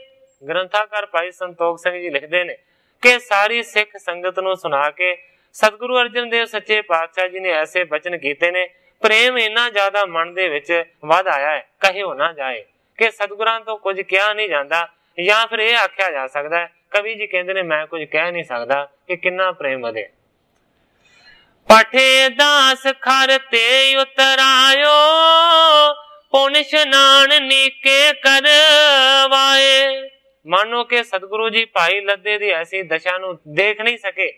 ਗ੍ਰੰਥਾਕਾਰ ਭਾਈ ਸੰਤੋਖ ਸਿੰਘ ਜੀ ਲਿਖਦੇ ਨੇ ਕਿ ਸਾਰੀ ਸਿੱਖ ਸੰਗਤ ਨੂੰ ਸੁਣਾ ਕੇ ਸਤਿਗੁਰੂ ਅਰਜਨ ਦੇਵ ਸੱਚੇ ਪਾਤਸ਼ਾਹ ਜੀ ਨੇ ਐਸੇ ਬਚਨ ਕੀਤੇ ਨੇ, ਪ੍ਰੇਮ ਇੰਨਾ ਜ਼ਿਆਦਾ ਮਨ ਦੇ ਵਿੱਚ ਵੱਧ ਆਇਆ ਹੈ, ਕਹਿਓ ਨਾ ਜਾਏ, ਕਿ ਸਤਿਗੁਰਾਂ ਤੋਂ ਕੁਝ ਕਿਹਾ ਨਹੀਂ ਜਾਂਦਾ। ਜਾਂ ਫਿਰ ਇਹ ਆਖਿਆ ਜਾ ਸਕਦਾ ਹੈ, ਕਵੀ ਜੀ ਕਹਿੰਦੇ ਨੇ ਮੈਂ ਕੁਝ ਕਹਿ ਨਹੀਂ ਸਕਦਾ ਕਿ ਕਿੰਨਾ ਪ੍ਰੇਮ ਵਧੇ। ਪਠੇ ਦਾਸ ਖਰ ਤੇ ਉਤਰਾਇਓ, ਪੁਨ ਇਸ਼ਨਾਨ ਨੀਕੇ ਕਰਵਾਏ। ਮਾਨੋ ਕਿ ਸਤਿਗੁਰੂ ਜੀ ਭਾਈ ਲੱਦੇ ਦੀ ਐਸੀ ਦਸ਼ਾ ਨੂੰ ਦੇਖ ਨਹੀਂ ਸਕੇ,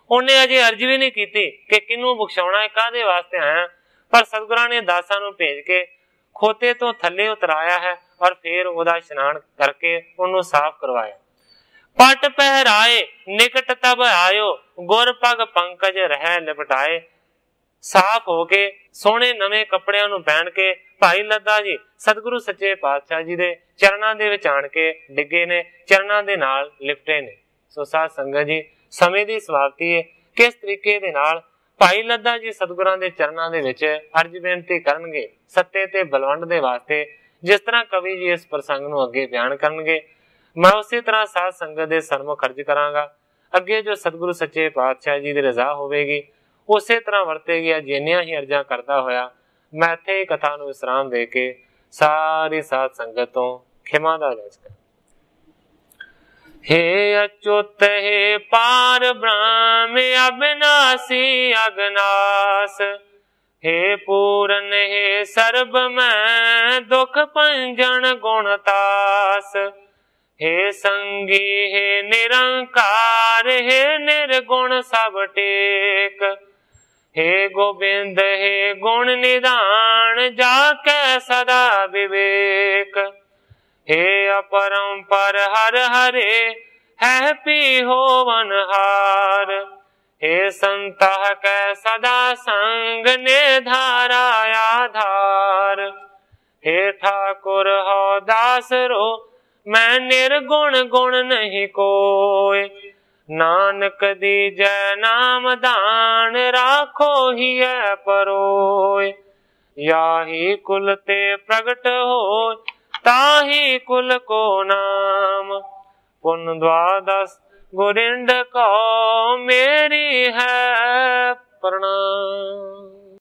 ਉਹਨੇ ਅਜੇ ਅਰਜ਼ ਵੀ ਨਹੀਂ ਕੀਤੀ ਕਿ ਕਿਹਨੂੰ ਬਖਸ਼ਾਉਣਾ ਹੈ, ਕਾਹਦੇ ਵਾਸਤੇ ਆਇਆ। ਪਰ ਸਤਿਗੁਰਾਂ ਨੇ ਦਾਸਾਂ ਨੂੰ ਭੇਜ ਕੇ ਖੋਤੇ ਤੋਂ ਥੱਲੇ ਉਤਰਾਇਆ ਹੈ ਔਰ ਫਿਰ ਉਹਦਾ ਇਸ਼ਨਾਨ ਕਰਕੇ ਉਹਨੂੰ ਸਾਫ਼ ਕਰਵਾਇਆ। ਪਟ ਪਹਿਰਾਏ ਨਿਕਟ ਤਬ ਆਇਓ, ਗੁਰ ਪਗ ਪੰਕਜ ਰਹਿ ਲਿਪਟਾਏ। ਸਾਫ਼ ਹੋ ਕੇ ਸੋਹਣੇ ਨਵੇਂ ਕੱਪੜਿਆਂ ਨੂੰ ਪਹਿਨ ਕੇ ਭਾਈ ਲੱਦਾ ਜੀ ਸਤਿਗੁਰੂ ਸੱਚੇ ਪਾਤਸ਼ਾਹ ਜੀ ਦੇ ਚਰਨਾਂ ਦੇ ਵਿੱਚ ਆਣ ਕੇ ਡਿੱਗੇ ਨੇ, ਚਰਨਾਂ ਦੇ ਨਾਲ ਲਿਪਟੇ ਨੇ। ਸੋ ਸਾਧ ਸੰਗਤ ਜੀ, ਸਮੇਂ ਦੀ ਸਮਾਪਤੀ ਹੈ। ਕਿਸ ਤਰੀਕੇ ਦੇ ਨਾਲ ਭਾਈ ਲੱਦਾ ਜੀ ਸਤਿਗੁਰਾਂ ਦੇ ਚਰਨਾਂ ਦੇ ਵਿੱਚ ਅਰਜ਼ ਬੇਨਤੀ ਕਰਨਗੇ ਸੱਤੇ ਤੇ ਬਲਵੰਡ ਦੇ ਵਾਸਤੇ, ਜਿਸ ਤਰ੍ਹਾਂ ਕਵੀ ਜੀ ਇਸ ਪ੍ਰਸੰਗ ਨੂੰ ਅੱਗੇ ਬਿਆਨ ਕਰਨਗੇ, ਮੈਂ ਉਸੇ ਤਰ੍ਹਾਂ ਸਾਧ ਸੰਗਤ ਦੇ ਸਨਮੁਖ ਅਰਜ਼ ਕਰਾਂਗਾ। ਅੱਗੇ ਜੋ ਸਤਿਗੁਰੂ ਸੱਚੇ ਪਾਤਸ਼ਾਹ ਜੀ ਦੀ ਰਜ਼ਾ ਹੋਵੇਗੀ ਉਸੇ ਤਰ੍ਹਾਂ ਵਰਤੇਗੀ। ਜਿੰਨੀਆਂ ਹੀ ਅਰਜ਼ਾਂ ਕਰਦਾ ਹੋਇਆ ਮੈਂ ਇੱਥੇ ਕਥਾ ਨੂੰ ਵਿਸਰਾਮ ਦੇ ਕੇ ਸਾਰੀ ਸਾਧ ਸੰਗਤ ਤੋਂ ਖਿਮਾ ਦਾ ਅਰਜ਼ ਕਰਾਂ। हे अच्युत हे पार ब्रह्म अविनाशी अगनास, हे पूरन हे सर्ब मैं दुख पंजन गुणतास, हे संगी हे निरंकार हे निर्गुण सब टेक, हे गोबिंद हे गुण निधान जाके सदा विवेक, हे अपरंपर हर हरे है पी होवन हार, हे संतः कै सदा संग ने धारा आधार, हे ठाकुर हो दास रो मैं निर्गुण गुण नहीं कोय, नानक दीजै नाम दान राखो ही है परोय, याही कुल ते प्रगट हो ताही कुल को नाम, पुन द्वादश गुरिंड को मेरी है प्रणाम।